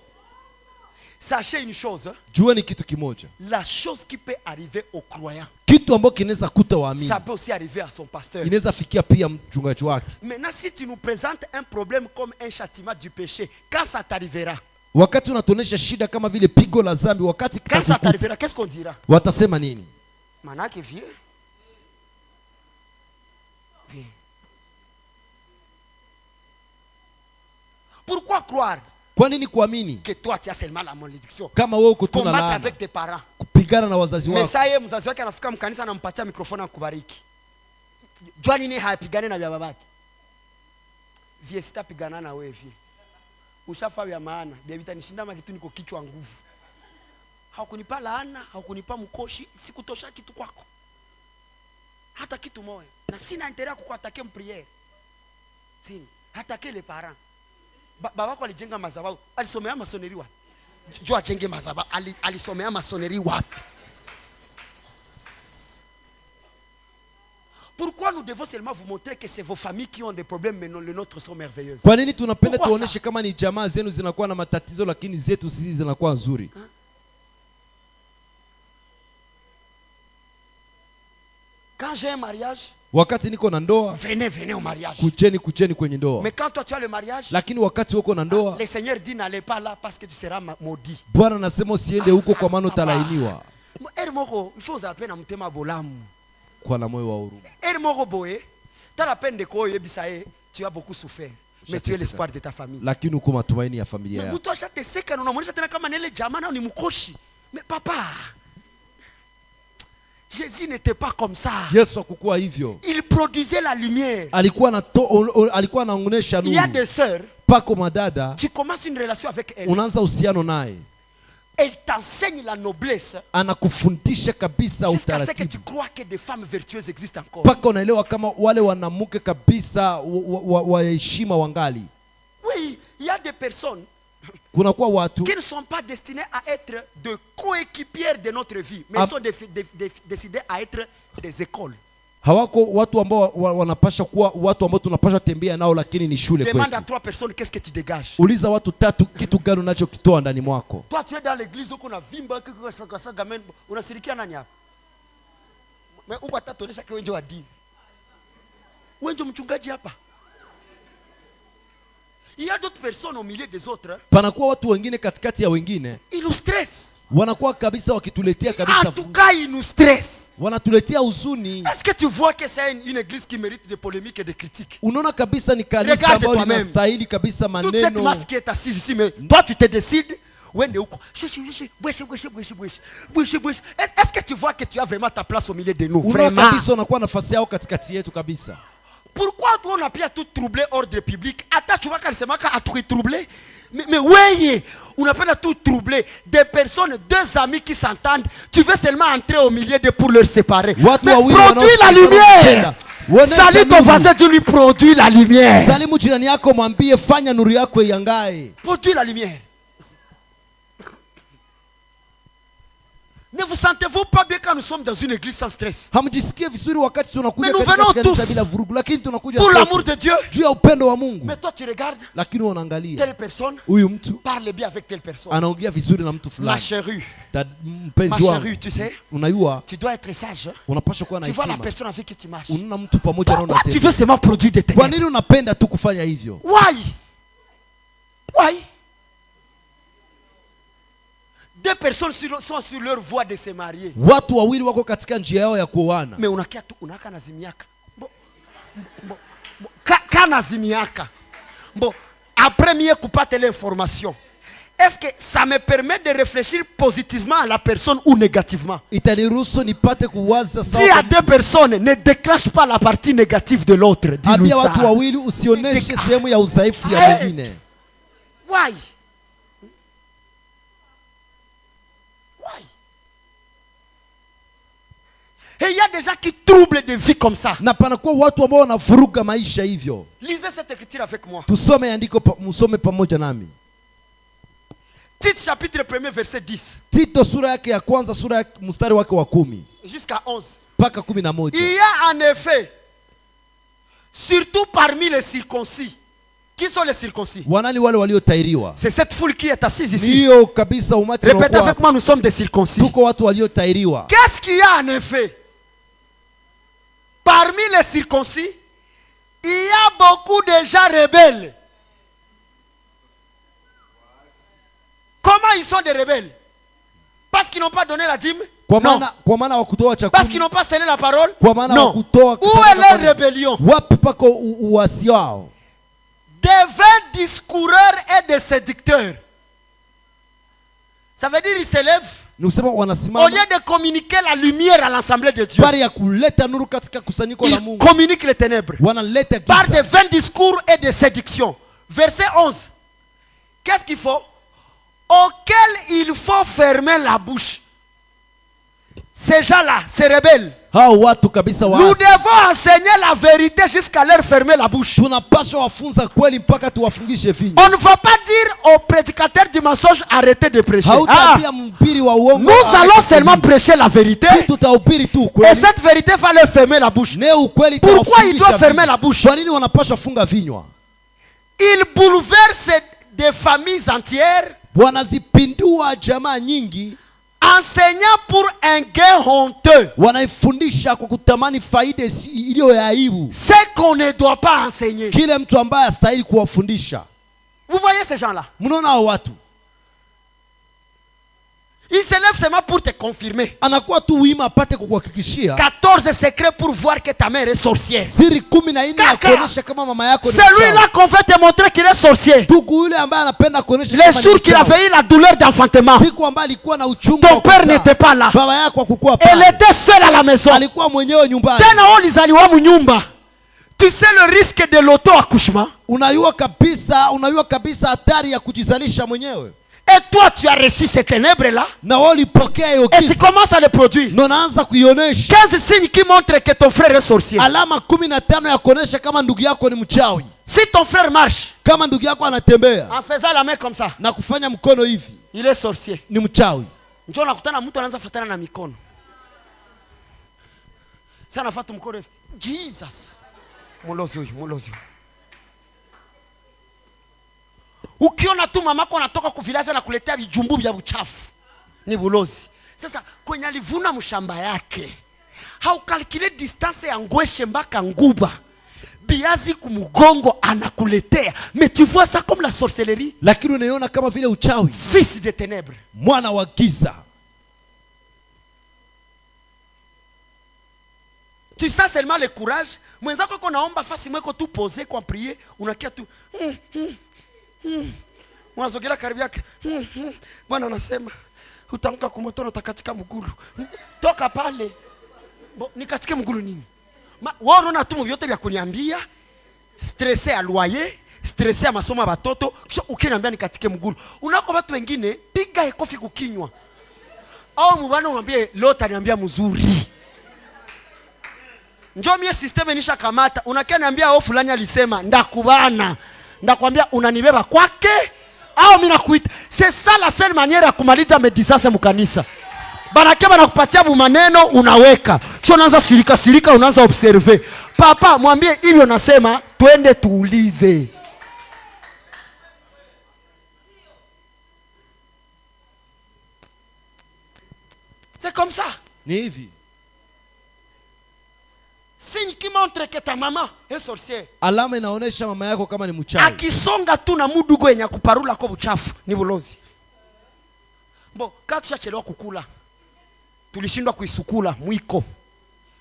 Sachez une chose. Jueni kitu kimoja. La chose qui peut arriver aux croyants, kitu ambacho kinaweza kuta waamini, ça peut aussi arriver à son pasteur. Inaweza fikia pia mchungaji wake. Maintenant si tu nous présentes un problème comme un châtiment du péché, quand ça t'arrivera, wakati unatonesha shida kama vile pigo la dhambi, wakati quand ça t'arrivera, qu'est-ce qu'on dira? Watasema nini? Manake viens. Viens. Pourquoi croire? Kwa nini kuamini que toi tu as seulement la malédiction? Kama wewe uko tuna laana avec tes parents, kupigana na wazazi wako. Mesa yeye mzazi wake anafika mkanisa anampatia mikrofoni akubariki. Jua nini hapigane na baba babake? Vie sitapigana na wewe vie. Ushafa vya maana, bibi tanishinda makitu niko kichwa nguvu. Haukunipa laana, haukunipa mkoshi, sikutosha kitu kwako. Hata kitu moja. Na sina intérêt kukuatakia mpriere. Sina, attaquer les parents. Baba wako alijenga madhabahu, alisomea masoneri wapi? Jua ajenge madhabahu, alisomea masoneri wapi? Pourquoi nous devons seulement vous montrer que c'est vos familles qui ont des problèmes mais non les nôtres sont merveilleuses? Kwa nini tunapenda tuoneshe kama ni jamaa zenu zinakuwa na matatizo lakini zetu sisi zinakuwa nzuri? Quand j'ai un mariage, wakati niko na ndoa, venez au mariage. Kujeni kwenye ndoa. Mais quand toi tu as le mariage, lakini wakati uko na ndoa, le Seigneur dit n'allez pas là parce que tu seras maudit. Bwana anasema usiende huko kwa maana utalainiwa. Moko, il faut uzape na mtema bolamu. Kwa na moyo wa huruma. Moko boye, tu as la peine de quoi yebisae, tu as beaucoup souffert. Mais tu es l'espoir de ta famille. Lakini uko matumaini ya familia yako. Mtu ashateseka na unamwonyesha tena kama nile jamaa na ni mkoshi. Mais papa, Jésus n'était pas comme ça. Yesu hakukuwa hivyo. Il produisait la lumière. Alikuwa anaonyesha nuru. Il y a des sœurs. Pako madada. Tu commences une relation avec elle. Unaanza uhusiano naye. Elle t'enseigne la noblesse. Anakufundisha kabisa utaratibu. Jusqu'à ce que tu crois que des femmes vertueuses existent encore. Paka unaelewa kama wale wanamke kabisa wa heshima wangali. Oui, il y a des personnes kunakuwa watu qui ne sont pas destinés à être de coéquipières de notre vie, mais sont décidés à être des écoles. Hawako watu ambao wanapasha kuwa watu ambao tunapasha tembea nao lakini ni shule kwetu. Demande à 3 personnes qu'est-ce que tu dégages. Uliza watu 3 kitu gani unachokitoa ndani mwako. Toi tu es dans l'église uko na vimba kaka gamen unasirikia nani hapa? Mais uko atatonesha kwa wenjo wa dini. Wenjo mchungaji hapa. Il y a d'autres personnes au milieu des autres. Panakuwa watu wengine katikati ya wengine. Ils nous stressent. Wanakuwa kabisa wakituletea kabisa. En tout cas, ils nous stressent. Wanatuletea huzuni. Est-ce que tu vois que c'est une église qui mérite des polémiques et des critiques? Unaona kabisa ni kanisa ambalo linastahili kabisa maneno. Toute cette masse qui est assise ici, mais toi tu te décides. Est-ce que tu vois que tu as vraiment ta place au milieu de nous? Vraiment. Kabisa unakuwa nafasi yao katikati yetu kabisa. Pourquoi on a pu tout troubler ordre public? Attends, tu vois quand c'est marqué à tout troubler? Mais oui, on a pas tout troubler. Des personnes, 2 amis qui s'entendent, tu veux seulement entrer au milieu de pour leur séparer. Mais produis la lumière. Salut ton voisin, tu lui produis la lumière. Salimu jirani yako, mwambie fanya nuru yako iangae. Produis la lumière. Ne vous sentez-vous pas bien quand nous sommes dans une église sans stress? Mais nous venons tous pour l'amour de Dieu. Mais toi tu regardes telle personne parle bien avec telle personne. Ma chérie, tu sais, tu dois être sage. Tu vois la personne avec qui tu marches. Pourquoi tu veux seulement produire des ténèbres? Why? Deux personnes sont sur leur voie de se marier. Mais unaka nazimiaka. Kanazimiaka. Bon, après mieux couper l'information. Est-ce que ça me permet de réfléchir positivement à la personne ou négativement? Si à deux personnes, ne déclenche pas la partie négative de l'autre. Dis-lui ça. Why? Et il y a des gens qui troublent des vies comme ça. Lisez cette écriture avec moi. Tite chapitre 1 verset 10. Jusqu'à 11. Il y a en effet, surtout parmi les circoncis. Qui sont les circoncis? C'est cette foule qui est assise ici. Répétez avec moi, nous sommes des circoncis. Qu'est-ce qu'il y a en effet? Parmi les circoncis, il y a beaucoup de gens rebelles. Comment ils sont des rebelles? Parce qu'ils n'ont pas donné la dîme? Non. Parce qu'ils n'ont pas scellé la parole? Non. Où est leur rébellion? Des vains discoureurs et des séducteurs. Ça veut dire ils s'élèvent. Au lieu de communiquer la lumière à l'assemblée de Dieu, ils communiquent les ténèbres par des vains discours et des séductions. Verset 11. Qu'est-ce qu'il faut? Auquel il faut fermer la bouche. Ces gens-là, ces rebelles, nous devons enseigner la vérité jusqu'à leur fermer la bouche. On ne va pas dire aux prédicateurs du mensonge arrêtez de prêcher. Nous allons seulement prêcher la vérité. Et cette vérité va leur fermer la bouche. Pourquoi ils doivent fermer la bouche? Ils bouleversent des familles entières. Enseignant pour un gain honteux. C'est qu'on ne doit pas enseigner. Vous voyez ces gens-là? Il se lève seulement pour te confirmer. 14 secrets pour voir que ta mère est sorcière. C'est lui-là qu'on veut te montrer qu'il est sorcier. Les jours qu'il avait eu la douleur d'enfantement, ton père n'était pas là. Elle était seule à la maison. Tu sais le risque de l'auto-accouchement? Et toi tu as reçu ces ténèbres-là et tu commences à les produire. 15 signes qui montrent que ton frère est sorcier. Si ton frère marche en faisant la main comme ça, il est sorcier. Jesus. Ukiona tu mamako anatoka kuvilaza na kuletea vijumbu vya uchafu ni bulozi. Sasa kwenye alivuna mshamba yake haukalkile distance ya Ngweshe mpaka Nguba, biazi kumugongo anakuletea. Mais tu vois ça comme la sorcellerie. Lakini unaiona kama vile uchawi. Fils de ténèbres, mwana wa giza. Tu sens seulement le courage. Mwenzako kwa naomba fasi mweko tu poser kwa prier, unakia tu Mwazogela karibu yake. Bwana anasema utamka kumoto na utakatika mgulu. Toka pale. Nikatike mgulu nini? Wewe unaona tu vyote vya kuniambia, stressé à loyer, stressé à masomo ya batoto, kisha ukiniambia nikatike mgulu. Unako watu wengine piga ekofi kukinywa. Au mbana umwambie leo taniambia mzuri. Njoo mie system nisha kamata. Unakia niambia au fulani alisema ndakubana. Ndakwambia unanibeba kwake au mimi nakuita. C'est ça la seule manière ya kumaliza medisasa mkanisa. Banakeba nakupatia bu maneno unaweka. Kisha unaanza sirika unaanza observer. Papa mwambie hivyo nasema twende tuulize. C'est comme ça. Ni hivi. Signe qui montre que ta maman est sorcière. Alama inaonesha mama yako kama ni mchawi. Akisonga tu na mudugo yenye kuparula kwa uchafu ni bulozi. Bo, kati chachelewa kukula. Tulishindwa kuisukula mwiko.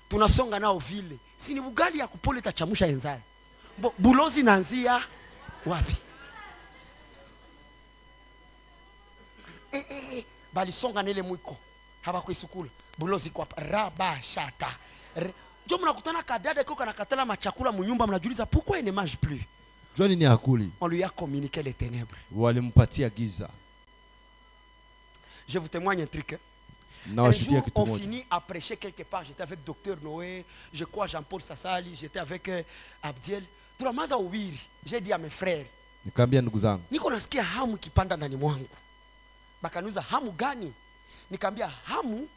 Tunasonga nao vile. Si ni bugali ya kupole tachamusha enzai. Bo, bulozi naanzia wapi? Bali songa nile mwiko. Haba kuisukula. Bulozi kwa rabashata. Jo mnakutana kadada koko nakatala machakula munyumba mnajiuliza pourquoi il ne mange plus? Joni ni hakuli. On lui a communiqué les ténèbres. Walimpatia giza. Je vous témoigne un truc. Un jour, on finit à prêcher quelque part. J'étais avec Docteur Noé, je crois Jean-Paul Sassali, j'étais avec Abdiel. Tunamaza uwiri. J'ai dit à mes frères. Nikamwambia ndugu zangu. Niko nasikia hamu kipanda ndani mwangu. Bakanuza hamu gani? Nikamwambia hamu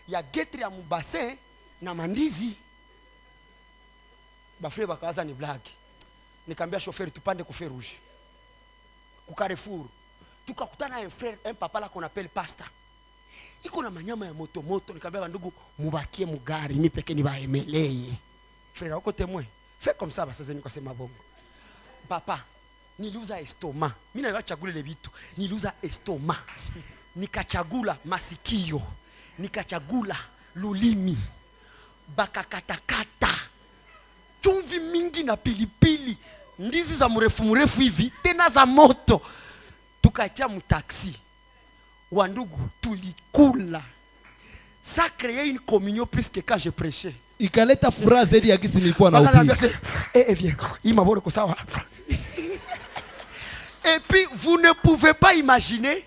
ya getri ya mubase na mandizi. Bafre bakaanza ni blague. Nikamwambia chauffeur tupande ku feu rouge. Ku Carrefour. Tukakutana un frère, un papa là qu'on appelle Pasta. Iko na manyama ya moto moto. Nikamwambia bandugu mubakie mugari mimi peke ni baemeleye. Frère wako témoin. Fais comme ça basi zeni kwa sema bongo. Papa, niliuza estoma. Mimi na chagula le vitu. Niliuza estoma. Nikachagula masikio. Nikachagula lulimi. Bakakatakata. Chumvi mingi na pilipili. Ndizi za mrefu hivi. Tena za moto. Tukatia mtaxi. Wandugu tulikula. Ça créait une communion plus que quand je prêchais. Ikaleta furaha zaidi ya gisi nilikuwa na upili. Viens. Imaboro ko sawa. Et puis vous ne pouvez pas imaginer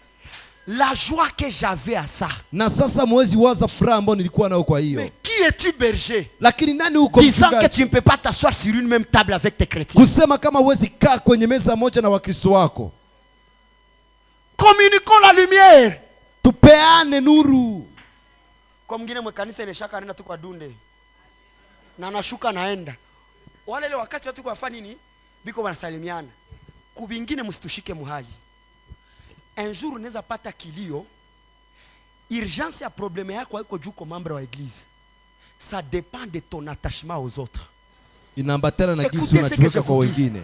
la joie que j'avais à ça. Na sasa mwezi waza furaha ambayo nilikuwa nayo kwa hiyo. Mais qui es-tu berger? Lakini nani uko disant que tu ne peux pas t'asseoir sur une même table avec tes chrétiens. Kusema kama huwezi kaa kwenye meza moja na Wakristo wako. Communiquons la lumière. Tupeane nuru. Kwa mwingine mwekanisa inashaka anaenda tu kwa dunde. Na anashuka naenda. Wale ile wakati watu kwa fanya nini? Biko wanasalimiana. Kubingine msitushike muhali. Un jour unaweza pata kilio. Urgence ya probleme yako haiko juu kwa membre wa église. Ça dépend de ton attachement aux autres. Inaambatana na jinsi unajiweka kwa wengine.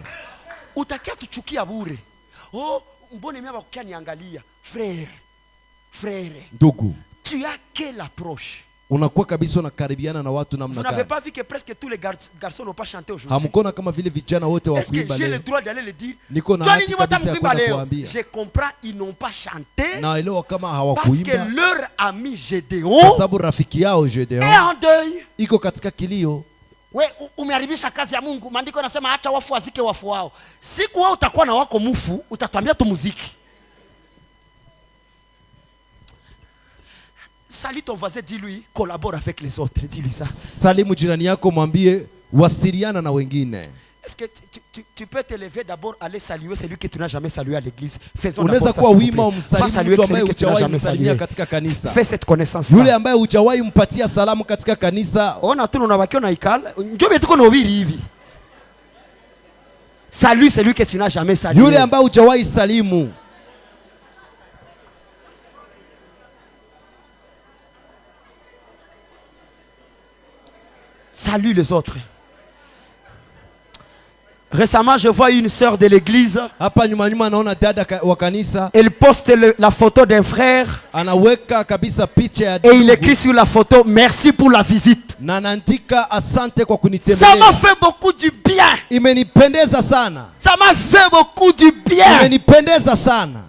Utakia tuchukia bure. Oh, mbone mimi bakukia niangalia. Frère. Ndugu. Tu as quelle approche? Unakuwa kabisa unakaribiana na watu namna gani? Vous n'avez pas vu que presque tous les garçons n'ont pas chanté aujourd'hui? Hamkona kama vile vijana wote wa kuimba leo. Est-ce que j'ai le droit d'aller le dire? Niko na haki kabisa ya kuambia. Je comprends, ils n'ont pas chanté. Naelewa kama hawakuimba. Parce que leur ami Gédéon, kwa sababu rafiki yao Gédéon est en deuil. Iko katika kilio. We umeharibisha kazi ya Mungu. Maandiko yanasema acha wafu wazike wafu wao. Siku wewe utakuwa na wako mufu, utatuambia tu muziki. Salut ton voisin, dis-lui, collabore avec les autres. Dis-lui ça. Salimu jirani yako mwambie wasiliana na wengine. Est-ce que tu peux te lever d'abord aller saluer celui que tu n'as jamais salué à l'église? Faisons unaweza kuwa wima umsalimu mtu ambaye hujawahi msalimia katika kanisa. Fais cette connaissance. Yule ambaye hujawahi mpatia salamu katika kanisa. Ona tu unabakiwa na ikala. Njoo tuko na ubiri hivi. Salue celui que tu n'as jamais salué. Yule ambaye hujawahi salimu. Salue les autres. Récemment, je vois une sœur de l'église. Hapa nyuma naona dada wa kanisa. Elle poste la photo d'un frère. Anaweka kabisa picha ya et il écrit sur la photo merci pour la visite. Na anaandika asante kwa kunitembelea. Ça m'a fait beaucoup du bien. Imenipendeza sana. Ça m'a fait beaucoup du bien. Imenipendeza sana.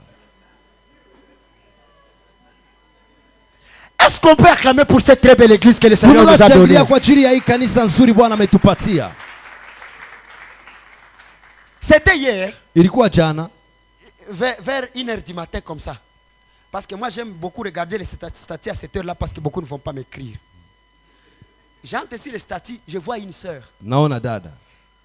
Est-ce qu'on peut acclamer pour cette très belle église que le Seigneur nous a donnée? Kwa ajili ya hii kanisa nzuri Bwana ametupatia. C'était hier. Ilikuwa jana. Vers 1h du matin comme ça. Parce que moi j'aime beaucoup regarder les statuts à cette heure-là parce que beaucoup ne vont pas m'écrire. J'entre ici le statut, je vois une sœur. naona dada.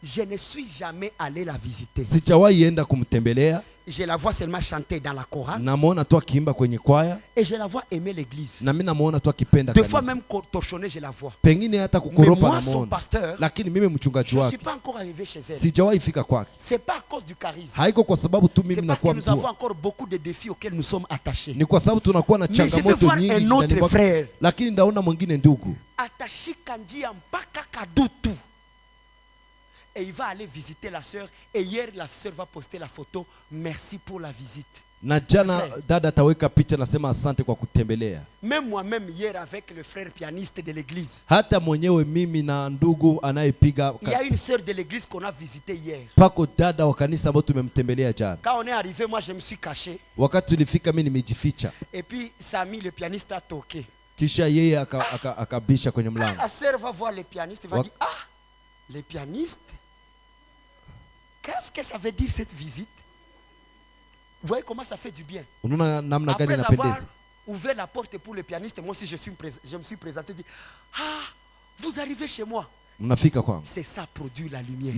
Je ne suis jamais allé la visiter. Sijawahi enda kumtembelea. Je la vois seulement chanter dans la chorale. Namuona tu akiimba kwenye kwaya. Et je la vois aimer l'église. Na mimi namuona tu akipenda Des kanisa. fois même torchonner, je la vois. Pengine hata Mais kukoropa moi, son namuona. pasteur, Lakini mimi mchungaji je ne suis wake pas encore arrivé chez elle. sijawahi fika kwake. C'est pas à cause du charisme. Haiko kwa sababu tu C'est mimi parce que nakuwa nous avons mtu. encore beaucoup de défis auxquels nous sommes attachés. Ni kwa sababu tunakuwa na Mais je vais changamoto voir nyingi un autre ndani mwako. frère. Lakini ndaona mwingine ndugu. Atashika njia mpaka Kadutu. Et il va aller visiter la sœur. Et hier, la sœur va poster la photo. Merci pour la visite. Na jana dada ataweka picha nasema asante kwa kutembelea. Même moi-même hier avec le frère pianiste de l'église. Hata mwenyewe mimi na ndugu anayepiga. Il y a une sœur de l'église qu'on a visité hier. Pako dada wa kanisa ambao tumemtembelea jana. Quand on est arrivé, moi je me suis caché. Wakati tulifika mimi nimejificha. Et puis Samy le pianiste a toqué. Kisha yeye akabisha kwenye mlango. La sœur va voir le pianiste et va dire, ah, les pianistes, qu'est-ce que ça veut dire cette visite? Vous voyez comment ça fait du bien. Après avoir ouvert la porte pour le pianiste, moi aussi je me suis présenté et dit, ah, vous arrivez chez moi. C'est ça produit la lumière.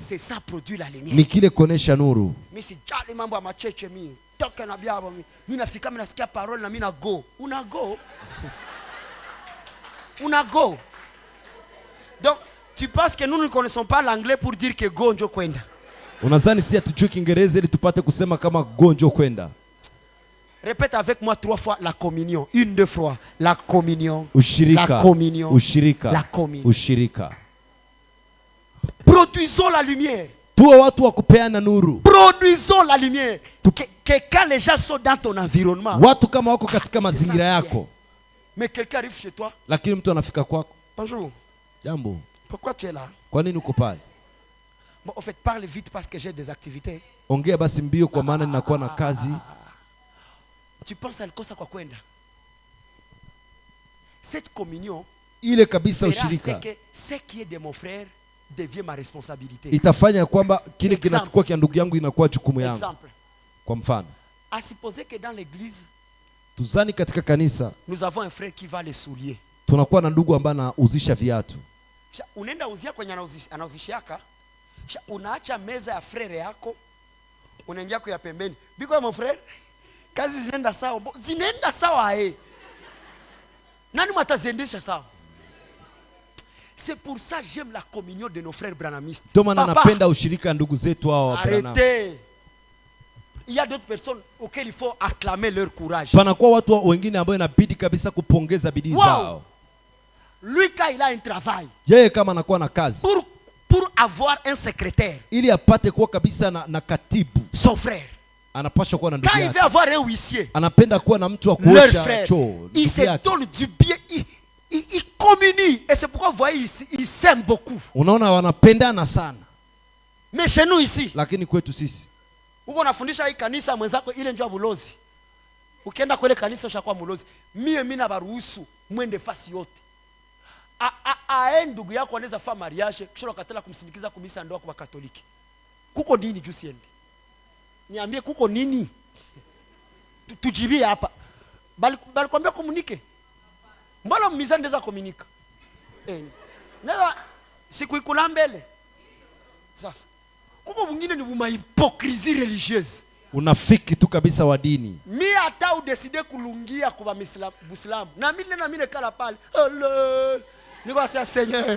C'est ça produit la lumière. Ni kile kuonesha nuru. Mimi sijali mambo ya macheche mimi. Toka na biabo mimi. Mimi nafika mimi nasikia parole na mimi na go. Una go. Una go. Donc tu penses que nous ne connaissons pas l'anglais pour dire que go njo kwenda. Unadhani si atujue Kiingereza ili tupate kusema kama go njo kwenda? Répète avec moi 3 fois la communion. 1, 2 fois. La communion. Ushirika. La communion. Ushirika. La communion. Ushirika. Produisons la lumière. Tuwe watu wa kupeana nuru. Produisons la lumière. Que quand les gens sont dans ton environnement. Watu kama wako katika mazingira yako. Mais quelqu'un arrive chez toi. Lakini mtu anafika kwako. Bonjour. Jambo. Pourquoi tu es là? Kwa nini uko pale? Bon, en fait, parle vite parce que j'ai des activités. Ongea basi mbio kwa maana ninakuwa na kazi. Tu penses à l'kosa kwa kwenda? Cette communion ile kabisa ushirika. Ce qui est de mon frère devient ma responsabilité. Itafanya kwamba kile kinachokuwa kia ndugu yangu inakuwa jukumu yangu. Exemple. Kwa mfano. À supposer que dans l'église, tuzani katika kanisa, nous avons un frère qui va les souliers. Tunakuwa na ndugu ambaye anauzisha viatu. Unaenda uzia kwenye anauzishiaka. Unaacha meza ya frere yako. Unaingia kwa pembeni. Biko mon frère, kazi zinaenda sawa. Zinaenda sawa Nani mataziendesha sawa? C'est pour ça j'aime la communion de nos frères branamistes. Tomana napenda ushirika ndugu zetu hao wa Branham. Arrêtez. Il y a d'autres personnes auxquelles il faut acclamer leur courage. Panakuwa watu wengine ambao inabidi kabisa kupongeza bidii zao. Lui quand il a un travail. Yeye kama anakuwa na kazi. Pour avoir un secrétaire. Ili apate kuwa kabisa na katibu. Son frère. Anapaswa kuwa na ndugu yake. Quand il veut avoir un huissier. Anapenda kuwa na mtu wa kuosha choo. Il se donne du bien. Il communie. Et c'est pourquoi vous voyez ici, il s'aime beaucoup. Unaona wanapendana sana. Mais chez nous ici. Lakini kwetu sisi. Uko nafundisha hii kanisa mwenzako ile njoo bulozi. Ukienda kule kanisa ushakuwa mulozi. Mimi na baruhusu mwende fasi yote. Ndugu yako anaweza fa mariage kisha ukatela kumsindikiza kumisa ndoa kwa Katoliki. Kuko nini juu siende? Niambie kuko nini? Tujibie hapa. Bali kwambia komunike. Mbona mizani ndeza komunika? Neza siku ikula mbele. Sasa. Kuko mwingine ni buma hypocrisie religieuse. Unafiki tu kabisa wa dini. Mi hata udeside kulungia kwa Muislamu. Na mimi kala pale. Niko asema Seigneur.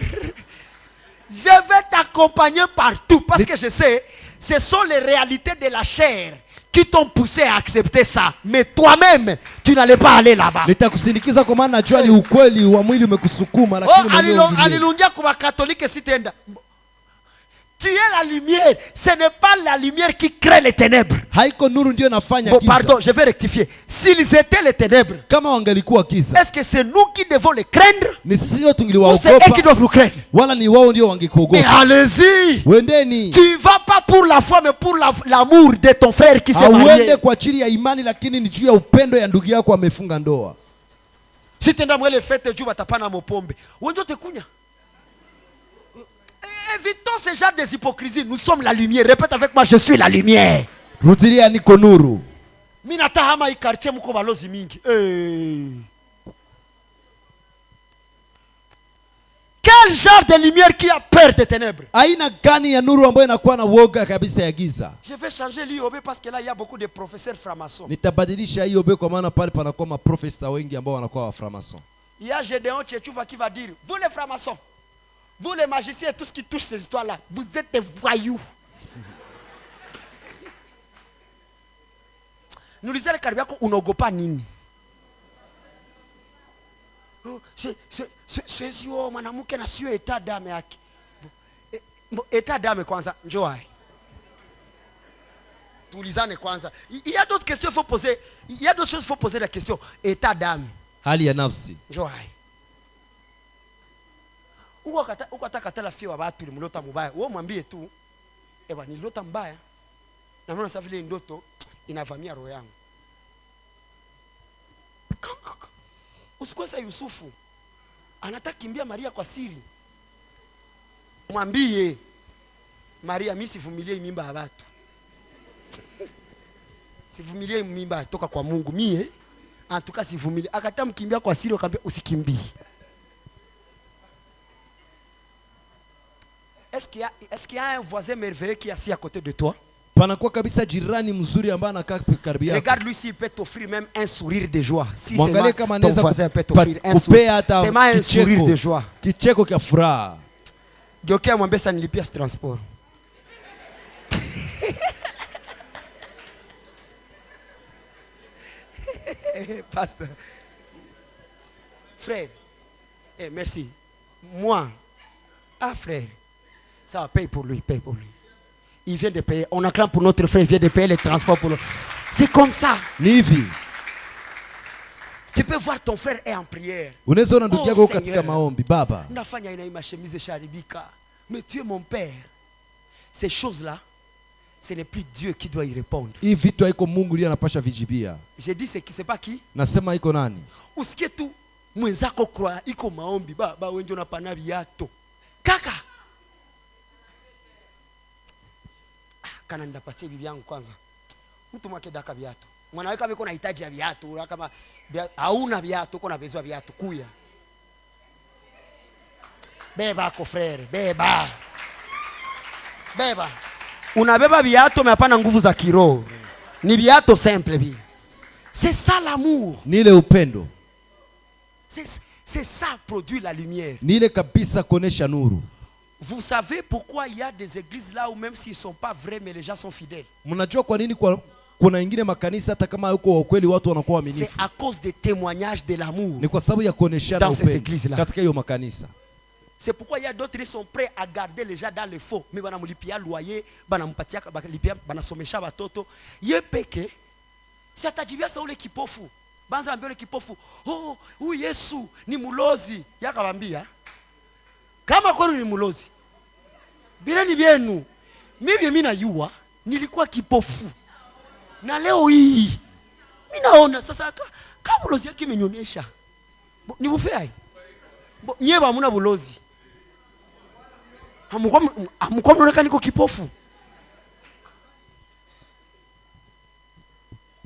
Je vais t'accompagner partout parce que je sais ce sont les réalités de la chair qui t'ont poussé à accepter ça. Mais toi-même, tu n'allais pas aller là-bas. Nitakusindikiza kwa maana najua ni ukweli wa mwili umekusukuma lakini alilungia kwa Katoliki sitenda. Tu es la lumière. Ce n'est pas la lumière qui crée les ténèbres. Haiko nuru ndio inafanya giza. Pardon, je vais rectifier. S'ils étaient les ténèbres, kama wangelikuwa giza, est-ce que c'est nous qui devons les craindre? Ni sisi ndio tungeliwaogopa. Ou c'est eux qui doivent nous craindre? Wala ni wao ndio wangekuogopa. Mais allez-y. Wendeni. Tu vas pas pour la foi mais pour l'amour de ton frère qui s'est marié. Uende kwa ajili ya imani lakini ni juu ya upendo ya ndugu yako amefunga ndoa. Si tenda mwele fete juu watapana mopombe. Wewe te kunya. Évitons ce genre de hypocrisie. Nous sommes la lumière. Répète avec moi, je suis la lumière. Rudilia niko nuru. Mina tahama hii quartier mko balozi mingi. Quel genre de lumière qui a peur des ténèbres? Aina gani ya nuru ambayo inakuwa na woga kabisa ya giza? Je vais changer l'IOB parce que là il y a beaucoup de professeurs francs-maçons. Nitabadilisha IOB kwa maana pale panakuwa maprofesa wengi ambao wanakuwa wa francs-maçons. Il y a Gédéon Tchétchouva qui va dire, vous les francs-maçons, vous les magiciens et tout ce qui touche ces histoires-là, vous êtes des voyous. Nous lisons le Karibiako, unogopa nini? C'est mwanamke na sio état d'âme yake. État d'âme kwanza, njoo hai. Tulizane kwanza. Il y a d'autres questions qu'il faut poser. Il y a d'autres choses qu'il faut poser la question. État d'âme. Hali ya nafsi. Njoo hai. Uko atakatala fia wa watu ulimlota mbaya. Wewe mwambie tu, ewa nililota mbaya. Na mbona sasa vile ndoto inavamia roho yangu. Usikwesa Yusufu anataka kimbia Maria kwa siri. Mwambie Maria, mimi sivumilie mimba ya watu. Sivumilie mimba toka kwa Mungu mie. Antuka sivumilie. Akataa mkimbia kwa siri, akamwambia usikimbie. Est-ce qu'il y a un voisin merveilleux qui est assis à côté de toi? Panakuwa kabisa jirani mzuri ambaye anakaa karibu yako. Regarde lui s'il peut t'offrir même un sourire de joie. Si Mwangalie kama ton voisin peut t'offrir un sourire. C'est un sourire de joie. Kicheko kia furaha. Gyokia mwambie ça nilipia ce transport. Pasteur. Frère. Merci. Moi. Ah frère. Ça va, paye pour lui, paye pour lui. Il vient de payer. On acclame pour notre frère, il vient de payer les transports pour nous. C'est comme ça. Nivi. Tu peux voir ton frère est en prière. Unaweza ona ndugu yako katika maombi, baba. Nafanya ina ima chemise sharibika. Mais tu es mon père. Ces choses-là, ce n'est plus Dieu qui doit y répondre. Hii vitu haiko Mungu ndiye anapasha vijibia. Je dis c'est pas qui? Nasema iko nani? Usikie tu mwenzako kwa iko maombi, baba wewe ndio unapana viato. Kaka. Kana ndapatie bibi yangu kwanza. Mtu mwake daka viatu. Mwanawe kama yuko na hitaji ya viatu, kama hauna viatu, uko na besoin viatu kuya. Beba ako frère, beba. Beba. Unabeba viatu mais hapana nguvu za kiroho. Ni viatu simple vile. C'est ça l'amour. Ni ile upendo. C'est ça produit la lumière. Ni ile kabisa kuonesha nuru. Vous savez pourquoi il y a des églises là où même s'ils sont pas vrais mais les gens sont fidèles. Mnajua kwa nini kuna ingine makanisa hata kama yuko ukweli watu wanakuwa waaminifu? C'est à cause des témoignages de l'amour. Ni kwa sababu ya kuoneshana upendo katika hiyo makanisa. C'est pourquoi il y a d'autres qui sont prêts à garder les gens dans le faux. Mais banamulipia loyer, banampatia balipia banasomesha watoto. Ye peke. Si atajibia sa ule kipofu. Banza ambia ule kipofu, "Oh, huyu Yesu ni mulozi." Yakawambia, "Kama kwenu ni mulozi, bila ni byenu. Mimi najua nilikuwa kipofu. Na leo hii mimi naona sasa kama bulozi yake imenyonyesha. Ni bufai. Nyeba hamuna bulozi. Hamko mnaonekana niko kipofu.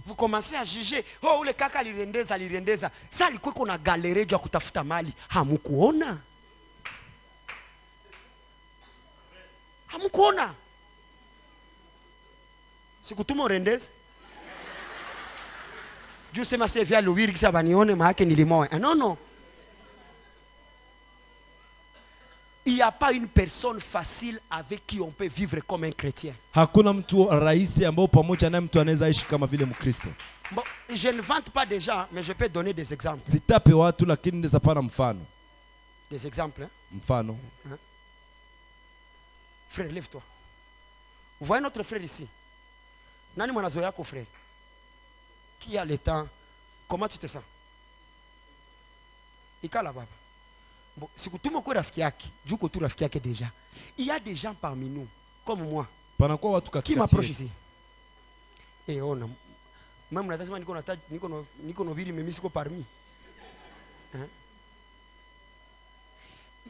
Vous commencez à juger. Oh, ule kaka alirendeza. Sasa alikuwa kuna galerie ya kutafuta mali. Hamkuona? Hamkuona? Sikutuma urendeze. Juu sema sasa vya luwiri kisa banione maake nilimoa. Non. Il n'y a pas une personne facile avec qui on peut vivre comme un chrétien. Hakuna mtu rahisi ambao pamoja naye mtu anaweza ishi kama vile Mkristo. Bon, je ne vante pas des gens, mais je peux donner des exemples. Sitape watu lakini ndeza pana mfano. Des exemples, hein? Mfano. Hein? Frère, lève-toi. Vous voyez notre frère ici? Nani mwanazo yako frère? Qui a le temps? Comment tu te sens? Ikala baba. Bon, si tu me connais rafiki yake, juko tu rafiki yake déjà. Il y a des gens parmi nous comme moi. Panakuwa watu katikati. Qui m'approche ici? Eh ona. Même natazama niko no bili mimi siko parmi. Hein?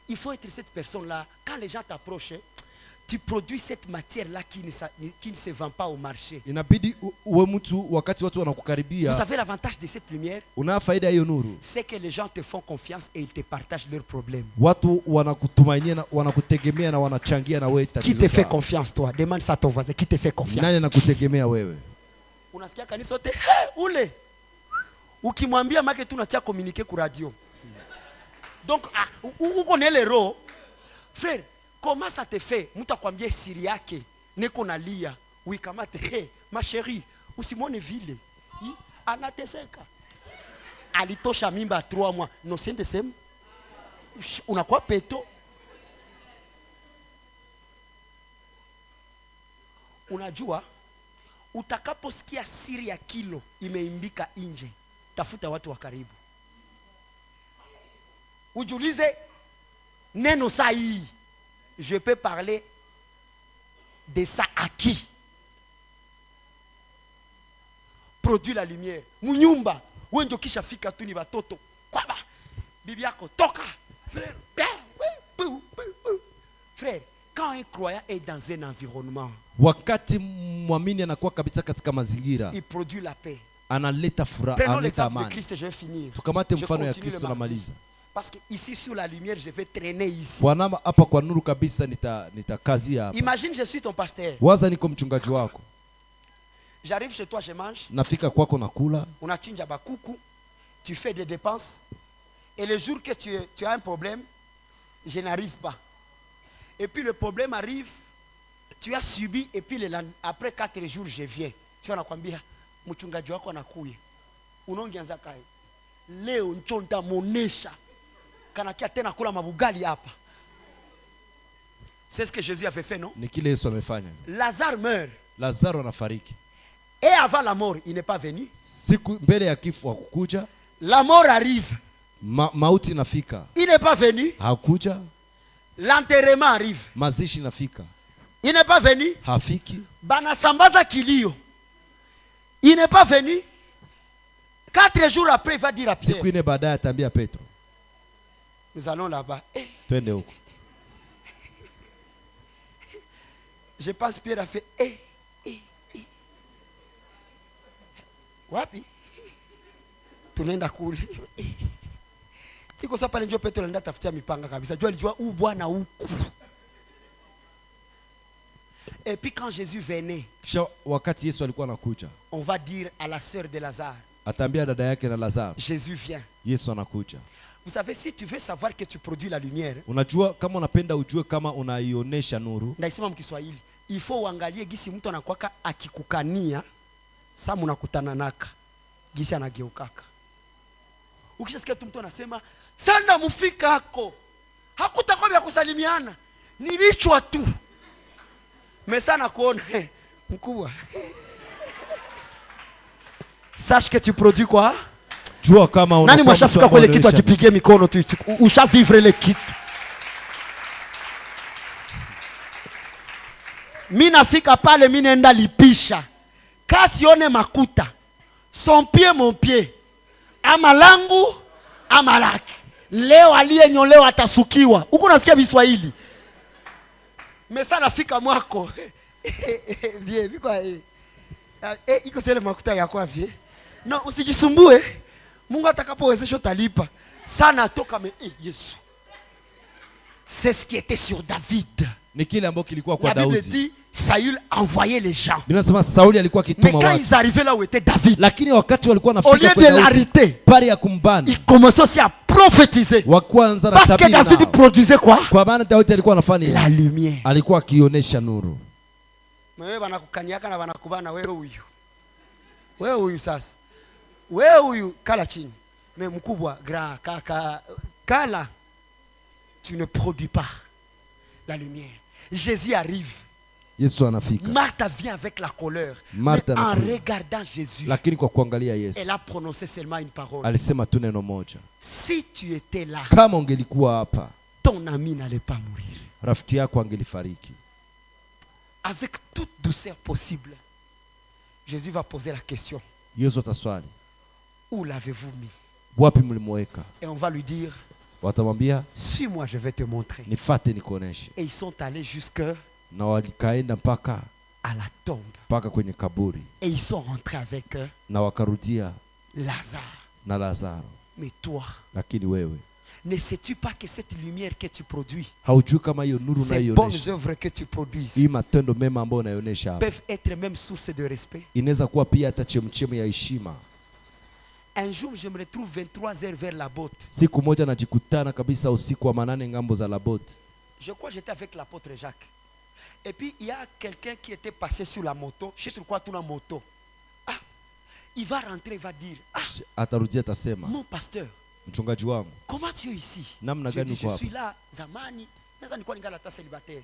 Il faut être cette personne là quand les gens t'approchent, tu produis cette matière-là qui ne se vend pas au marché. Inabidi uwe mtu wakati watu Vous wanakukaribia, savez l'avantage de cette lumière, una faida hiyo nuru. c'est que les gens te font confiance et ils te partagent leurs problèmes. Watu wanakutumainia na wanakutegemea na wanachangia na wewe tatizo. Qui te fait confiance toi? Demande ça à ton voisin. Qui te fait confiance? Nani anakutegemea wewe? Unasikia kanisa yote ule ukimwambia make tu unatia communiquer ku radio. Donc où connaît les ro? Frère, comment ça te fait? Mtu akwambie siri yake niko nalia. Uikamate, hey, ma chérie, usimone vile. Anateseka. Alitosha mimba 3 mois. No sende same. Unakuwa peto. Unajua utakaposikia siri ya kilo imeimbika nje, tafuta watu wa karibu. Ujiulize neno saa hii, je peux parler de ça à qui? Produit la lumière. Munyumba, wewe ndio kisha fika tu ni watoto. Kwaba. Bibi yako toka. Frère. Frère, quand un croyant est dans un environnement, wakati muamini anakuwa kabisa katika mazingira, il produit la paix. Analeta furaha, Prenons analeta l'exemple de amani. Christ, je vais finir. Tukamate Je mfano ya continue Kristo le na mardi. maliza. Parce que ici sur la lumière, je vais traîner ici. Bwana hapa kwa nuru kabisa nitakazia hapa. Imagine je suis ton pasteur. Waza niko mchungaji wako. J'arrive chez toi, je mange. Nafika kwako nakula. Unachinja bakuku. Tu fais des dépenses. Et le jour que tu as un problème, je n'arrive pas. Et puis le problème arrive, tu as subi, et puis après 4 jours, je viens. Tu vas nakwambia, mchungaji wako anakuya. Unongeanza kai. Leo nchonta monesha. Kanakia tena kula mabugali hapa. C'est ce que Jésus avait fait, non? Ni kile Yesu amefanya. Lazare meurt. Lazaro anafariki. Et avant la mort, il n'est pas venu. Siku mbele ya kifo hakukuja. La mort arrive. Mauti inafika. Il n'est pas venu. Hakuja. L'enterrement arrive. Mazishi inafika. Il n'est pas venu. Hafiki. Banasambaza kilio. Il n'est pas venu. 4 jours après, il va dire à Pierre. Siku ine baadaye atambia Petro. Nous allons là-bas. Twende huko. Je pense Pierre a fait Wapi? Tunaenda kule. Iko sasa pale njoo Petro anaenda tafutia mipanga kabisa. Jua alijua huu bwana huku. Et puis quand Jésus venait, kisha wakati Yesu alikuwa anakuja, on va dire à la sœur de Lazare, atambia dada yake na Lazaro, Jésus vient. Yesu anakuja. Vous savez, si tu veux savoir que tu produis la lumière, unajua kama unapenda ujue kama unaionesha nuru, ndaisema mkiswahili, il faut uangalie gisi mtu anakuwaka akikukania, saa mnakutana naka gisi anageukaka. Ukishasikia tu mtu anasema sana mufika hako, hakutakuwa vya kusalimiana, ni vichwa tu. Mesana kuona mkubwa. Sache que tu produis quoi? Jua kama nani mwashafika kwa ile kitu ajipigie mikono tu, ushavivre ile kitu. Mimi nafika pale, mimi naenda lipisha kasi one makuta son pied mon pied, ama langu ama lake. Leo aliyenyolewa atasukiwa. Huko nasikia Kiswahili. Mesa nafika mwako. Bien, biko iko sele makuta ya kwa vie. No, usijisumbue. Mungu atakapowezesha utalipa. Sana toka Yesu. C'est ce qui était sur David. Ni kile ambacho kilikuwa kwa Daudi. La Daudi. Bible dit Saül envoyait les gens. Binasema Sauli alikuwa akituma watu. Mais quand ils arrivaient là où était David, lakini wakati walikuwa au wanafika lieu de l'arrêter, pari ya kumbana, il commençait aussi à prophétiser. Parce que David produisait quoi? Kwa maana Daudi alikuwa anafanya la lumière. Alikuwa akionyesha nuru. Wewe wanakukaniaka na wanakubana wewe huyu. Wewe huyu sasa. Wewe huyu kala chini. Mais mkubwa grand kala, tu ne produis pas la lumière. Jésus arrive. Yesu anafika. Marthe vient avec la colère. Martha mais en regardant Jésus, lakini kwa kuangalia Yesu, elle a prononcé seulement une parole. Alisema tu neno moja. Si tu étais là, kama ungelikuwa hapa, ton ami n'allait pas mourir. Rafiki yako angelifariki. Avec toute douceur possible, Jésus va poser la question. Yesu ataswali, où l'avez-vous mis? Wapi mlimweka? Et on va lui dire, watamwambia, suis-moi, je vais te montrer. Nifate nikuoneshe. Et ils sont allés jusque Na walikaenda mpaka à la tombe. Mpaka kwenye kaburi. Et ils sont rentrés avec eux. Na wakarudia Lazare. Na Lazaro. Mais toi, lakini wewe, ne sais-tu pas que cette lumière que tu produis, haujui kama hiyo nuru ces bonnes œuvres que tu produis, hii matendo mema ambayo unayoonyesha hapa, peuvent être même source de respect? Inaweza kuwa pia hata chemchemi ya heshima. Un jour, je me retrouve 23h vers la botte. Siku moja najikutana kabisa usiku wa manane ngambo za la botte. Je crois que j'étais avec l'apôtre Jacques. Et puis il y a quelqu'un qui était passé sur la moto. Je sais quoi, tout la moto. Ah, il va rentrer, il va dire, ah, atarudia atasema, mon pasteur, mchungaji wangu, comment tu es ici? Namna gani uko hapa? Je suis là, zamani, naweza nilikuwa ningali hata célibataire.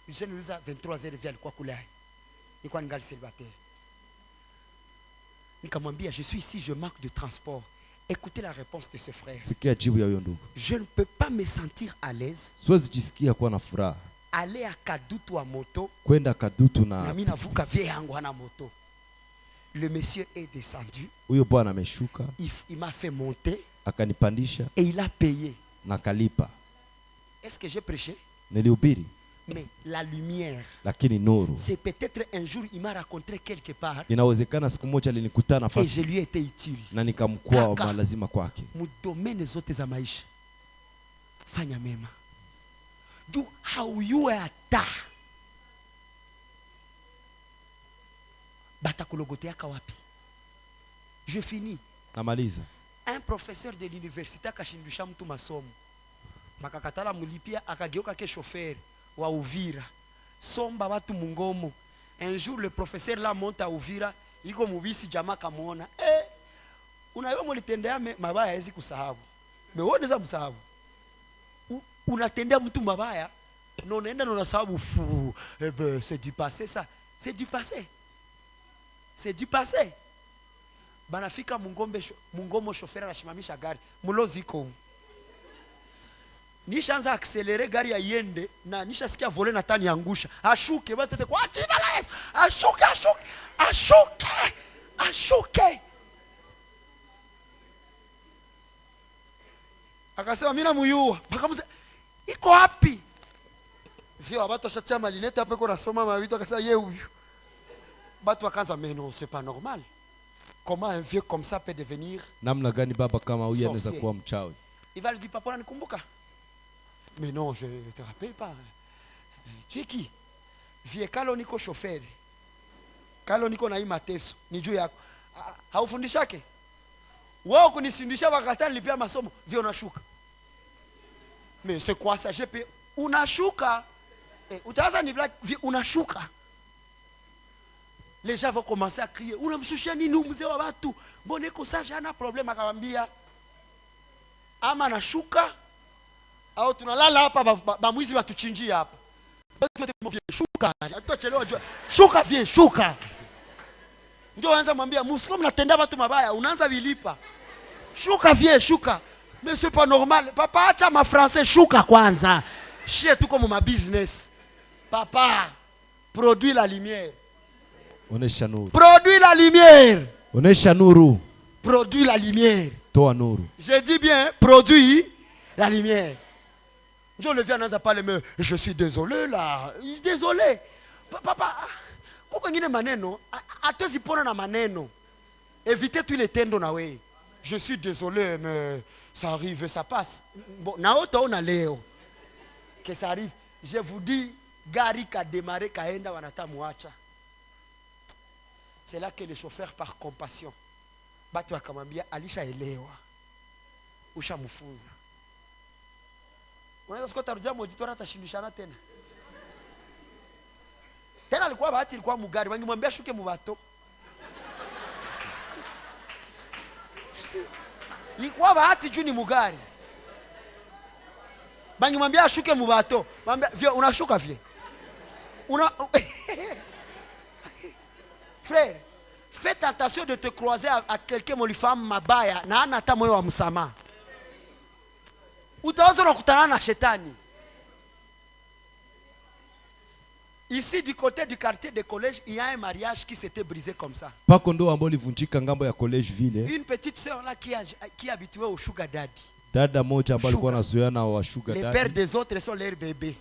Je nous a 23h via alikuwa kule. Nilikuwa ningali célibataire. Nikamwambia, je suis ici, je manque de transport. Écoutez la réponse de ce frère. Sikia jibu ya huyo ndugu. Je ne peux pas me sentir à l'aise. Siwezi jisikia kuwa na furaha. Aller à Kadutu à moto. Kwenda Kadutu na mimi navuka vie yangu na moto. Le monsieur est descendu. Huyo bwana ameshuka. Il m'a fait monter. Akanipandisha. Et il a payé. Na kalipa. Est-ce que j'ai prêché? Nilihubiri. Mais la lumière, lakini nuru, c'est peut-être un jour il m'a rencontré quelque part. Inawezekana siku moja alinikutana nafasi. Et je lui ai été utile. Na nikamkuwa lazima kwake. Mudomene zote za maisha, fanya mema. Du hauyue ata batakulogoteaka wapi. Je finis. Namaliza. Un professeur de l'université akashindusha mtu masomo. Makakatala mulipia akageuka ke chauffeur wa Uvira. Somba watu mungomo. Un jour le professeur là monte à Uvira, iko mubisi jamaa kamuona. Unaiwa mulitendea mabaya hizi kusahabu. Meone za msahabu. Unatendea mtu mabaya, na unaenda na unasahabu. C'est du passé ça. C'est du passé. C'est du passé. Banafika mungomo chauffeur anashimamisha gari. Mulozi iko. Nishaanza accelerer gari ya yende na nishasikia voler na tani angusha. Ashuke watu wote kwa jina la Yesu. Ashuke, ashuke, ashuke. Ashuke. Akasema mimi namuyua. Bakamza iko wapi? Vio watu washatia malinete hapo kwa nasoma mavitu akasema yeye huyu. Batu wakaanza mais non, c'est pas normal. Comment un vieux comme ça peut devenir? Namna gani baba kama huyu anaweza kuwa mchawi? Il va lui dire papa unanikumbuka? Mais non, je ne te rappelle pas. Tu es qui? Vieux kalo niko chauffeur. Kalo niko na hii mateso. Ni juu yako. Haufundishake? Wewe kunisindisha wakati nilipia masomo, vio unashuka. Mais c'est quoi ça? Je peux unashuka. Utaanza ni blague, vio unashuka. Les gens vont commencer à crier. Unamshushia nini mzee wa watu? Mbona iko sasa hana problem, akamwambia ama nashuka au tunalala hapa bamwizi watuchinjia hapa. Shuka, atachelewa jua. Shuka vie, shuka. Ndio anza mwambia musiko mnatendea watu mabaya, unaanza vilipa. Shuka vie, shuka. Mais c'est pas normal. Papa acha ma français, shuka kwanza. Chie tuko mu business. Papa, produis la lumière. Onesha nuru. Produis la lumière. Onesha nuru. Produis la lumière. Toa nuru. Je dis bien, produis la lumière. Je le viens dans pas les mains. Je suis désolé là. Désolé. Papa, kuko ngine maneno, atozi pona na maneno. Évitez tous les tendo na we. Je suis désolé mais ça arrive, ça passe. Bon, na oto na leo. Que ça arrive. Je vous dis, gari ka démarrer kaenda wanata muacha. C'est là que le chauffeur par compassion batu akamwambia alisha elewa. Ushamufunza. Unaweza sikota rudia mojitora atashindishana tena. Tena alikuwa bahati ilikuwa mugari, wangemwambia shuke mubato. Ilikuwa bahati juu ni mugari. Bangemwambia shuke mubato. Mwambia vio unashuka vie. Frère, faites attention de te croiser à quelqu'un qui fait mabaya na ana hata moyo wa msamaha. Utaanza kukutana na shetani. Ici du côté du quartier de collège, il y a un mariage qui s'était brisé comme ça. Pako ndo ambao livunjika ngambo ya college vile. Une petite sœur là qui est habituée au sugar daddy. Dada moja ambaye alikuwa anazoeana wa sugar daddy. Les pères des autres sont leurs bébés.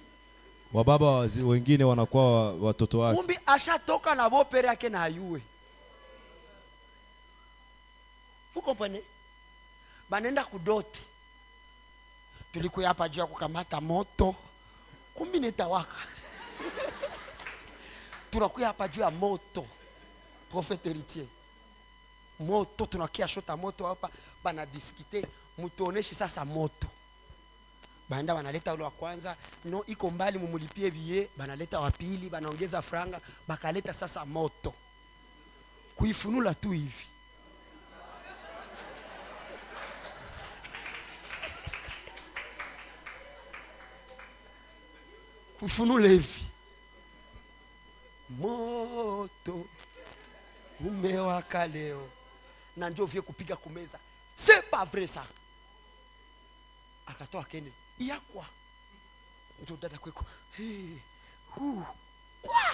Wababa wengine wanakuwa watoto wake. Kumbi ashatoka na bopere yake na ayue. Vous comprenez? Banenda kudoti. Tulikuwa hapa juu ya kukamata moto. Kumbi netawaka. Tunakuwa hapa juu ya moto. Prophète héritier. Moto tunakia shota moto hapa bana diskite mutuoneshe sasa moto. Baenda banaleta ule wa kwanza, no iko mbali mumulipie biye, banaleta wa pili, banaongeza franga, bakaleta sasa moto. Kuifunula tu hivi. Kufunula hivi. Moto umewaka leo. Na ndio vie kupiga kumeza. C'est pas vrai ça. Akatoa kende. Iyakwa. Ndio dada kweko. Quoi?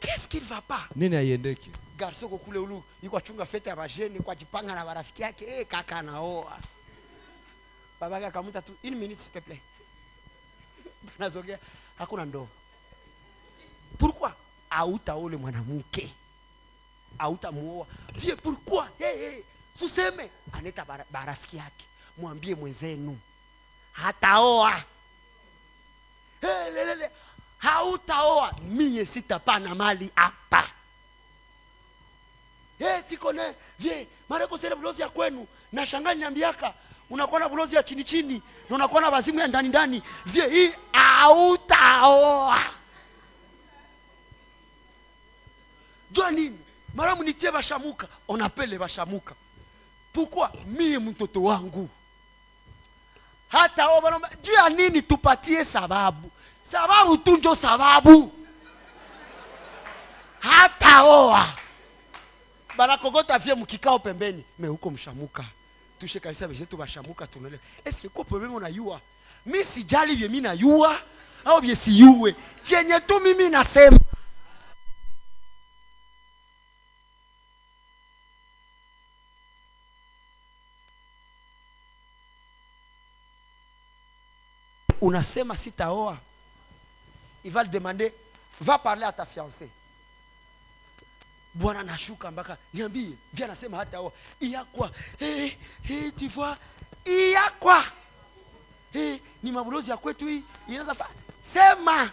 Qu'est-ce qu'il va pas? Nini haiendeki? Garso kule ulu yuko chunga fete ya bajeni kwa jipanga na barafiki yake. Kaka naoa. Babaka akamuta tu 1 minute s'il te plaît. Banazogea hakuna ndoo. Pourquoi? Auta ole mwanamke. Auta muoa. Vie pourquoi? Hey. Suseme aneta barafiki yake. Mwambie mwenzenu hataoa. Lele hautaoa, mie sitapana mali hapa. Tikone vie mareko sele bulozi ya kwenu na shangali niambiaka unakuwa na bulozi ya chini chini na unakuwa na bazimu ya ndani ndani. Vie hii hautaoa. Jua nini? Mara munitie bashamuka, onapele bashamuka. Pourquoi? Mie mtoto wangu hata oba juu ya nini tupatie sababu? Sababu tu ndio sababu. Hata oa. Banakogota vie mkikao pembeni. Me huko mshamuka. Tushe kanisa bejetu bashamuka tunele. Est-ce que ko problème on ayua? Mimi sijali bie mimi na yua au bie si yue. Kenye tu mimi nasema. Unasema sitaoa. Il va le demander, va parler à ta fiancée. Bwana nashuka mpaka niambie, viens nasema hataoa. Il y a quoi? Tu vois? Il y a quoi? Ni mabulozi ya kwetu hii, inaanza sema.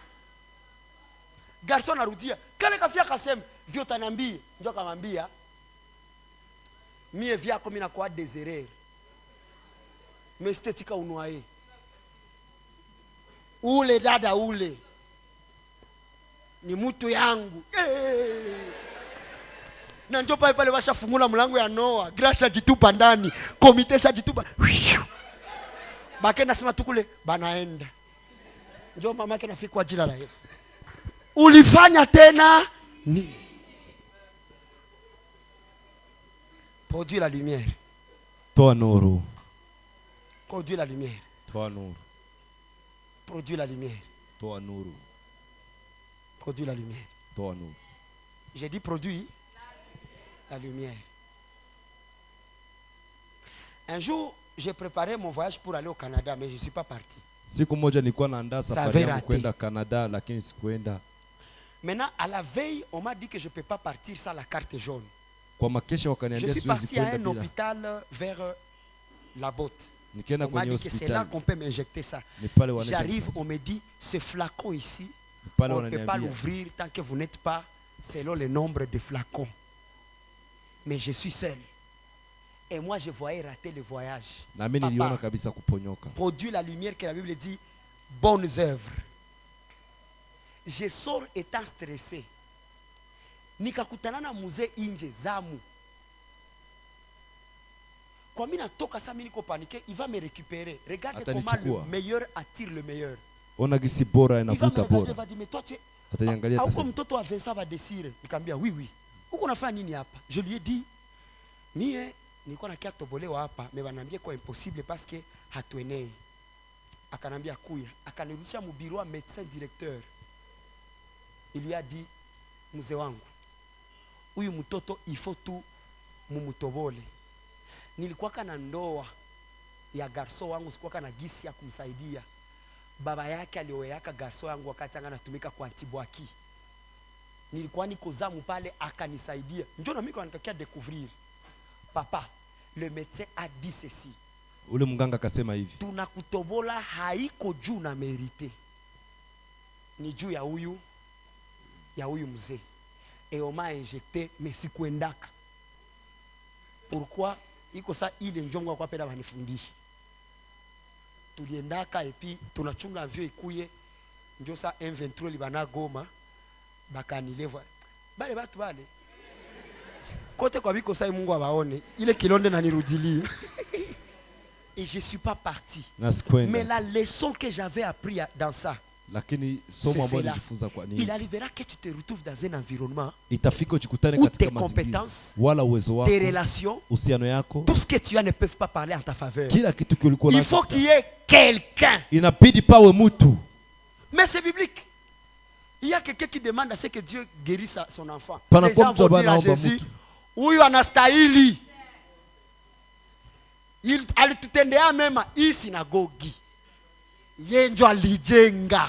Garçon arudia, kale kafia kasema, vyo tanambie, ndio akamwambia. Mie vyako mimi nakuwa désirer. Mais estetika unoae. Ule dada ule ni mtu yangu. Na ndio pale washafungula mlango ya Noa, Grasha jitupa ndani, komitesha jitupa. Bakenda sema tukule banaenda. Ndio mama yake nafika kwa jina la Yesu. Ulifanya tena ni produire la lumière. Toa nuru. Produire la lumière. Toa nuru. Produire la lumière. Toa nuru. Produire la lumière. Toa nuru. J'ai dit produire la lumière. Un jour, j'ai préparé mon voyage pour aller au Canada, mais je ne suis pas parti. Siku moja nilikuwa naandaa safari yangu kwenda Canada, lakini sikuenda. Maintenant, à la veille, on m'a dit que je ne peux pas partir sans la carte jaune. Kwa makesha wakaniambia siwezi kwenda bila. Je suis parti à un hôpital vers la Botte. On m'a dit que c'est là qu'on peut m'injecter ça. J'arrive, on me dit, ce flacon ici, on ne peut pas l'ouvrir tant que vous n'êtes pas selon le nombre de flacons. Mais je suis seul. Et moi, je voyais rater le voyage. Papa, produit la lumière que la Bible dit, bonnes œuvres. Je sors étant stressé. Nikakutana na muzee inje zamu. Kwa mimi natoka sasa, mimi niko paniqué, il va me récupérer. Regarde comment le meilleur attire le meilleur. Ona gisi bora inavuta bora. Il va dire mais toi tu es ataniangalia tasa. Au mtoto wa Vincent va desire. Nikamwambia oui. Uko unafanya nini hapa? Je lui ai dit mie nilikuwa nakia tobolewa hapa, mais bananiambia kwa impossible parce que hatuenei. Akanambia kuya, akanirudisha mu bureau médecin directeur. Il lui a dit mzee wangu, huyu mtoto il faut tu mumutobole. Nilikuwa kana ndoa ya garso wangu, sikuwa kana gisi ya kumsaidia. baba yake alioyaka garso yangu wakati anatumika kwa Antibwaki. Nilikuwa niko zamu pale akanisaidia. Njoo na mimi kwa nitokea découvrir. Papa, le médecin a dit ceci. Ule mganga akasema hivi. Tunakutobola haiko juu na merite. Ni juu ya huyu mzee. Et on m'a injecté mais sikuendaka. Pourquoi? Iko sa ile njongo kwa peda banifundisha. Tuliendaka et puis tunachunga avio ikuye ndio sa M23 libana Goma bakanileva. Bale batu bale. Kote kwa biko sai Mungu abaone. Ile kilonde na nirudilie. Et je suis pas parti. Mais la leçon que j'avais appris dans ça, lakini somo ambalo nilijifunza kwa nini, il arrivera que tu te retrouves dans un environnement itafika uchikutane katika mazingira wala uwezo wako, tes relations, uhusiano yako, tout ce que tu as ne peuvent pas parler en ta faveur. Kila kitu kilikuwa il faut qu'il y ait quelqu'un. Inabidi pawe mtu. Mais c'est biblique. Il y a quelqu'un qui demande à ce que Dieu guérisse son enfant. Les gens vont dire à Jésus, huyu anastahili. Il alitutendea mema hii sinagogi. Yenjo alijenga.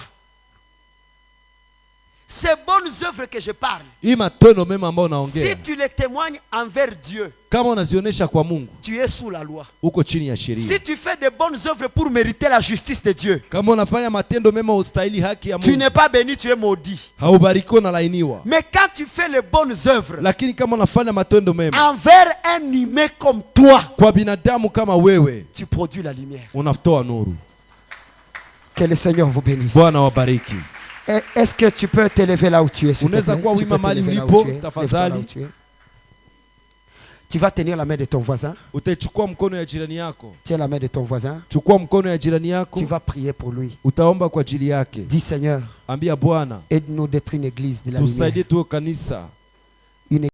Ces bonnes œuvres que je parle, si tu les témoignes envers Dieu, kama unazionesha kwa Mungu, tu es sous la loi. Uko chini ya sheria. Si tu fais de bonnes œuvres pour mériter la justice de Dieu, kama unafanya matendo mema ustahili haki ya Mungu, tu n'es pas béni, tu es maudit. Haubariki na lainiwa. Mais quand tu fais les bonnes œuvres, lakini kama unafanya matendo mema envers un humain comme toi, kwa binadamu kama wewe, tu produis la lumière. Unatoa nuru. Que le Seigneur vous bénisse. Bwana wabariki. Est-ce que tu peux t'élever là où tu es, s'il te plaît? Tu vas tenir la main de ton voisin. Tiens la main de ton voisin. Tu vas prier pour lui. Dis Seigneur, aide-nous d'être une église de la lumière.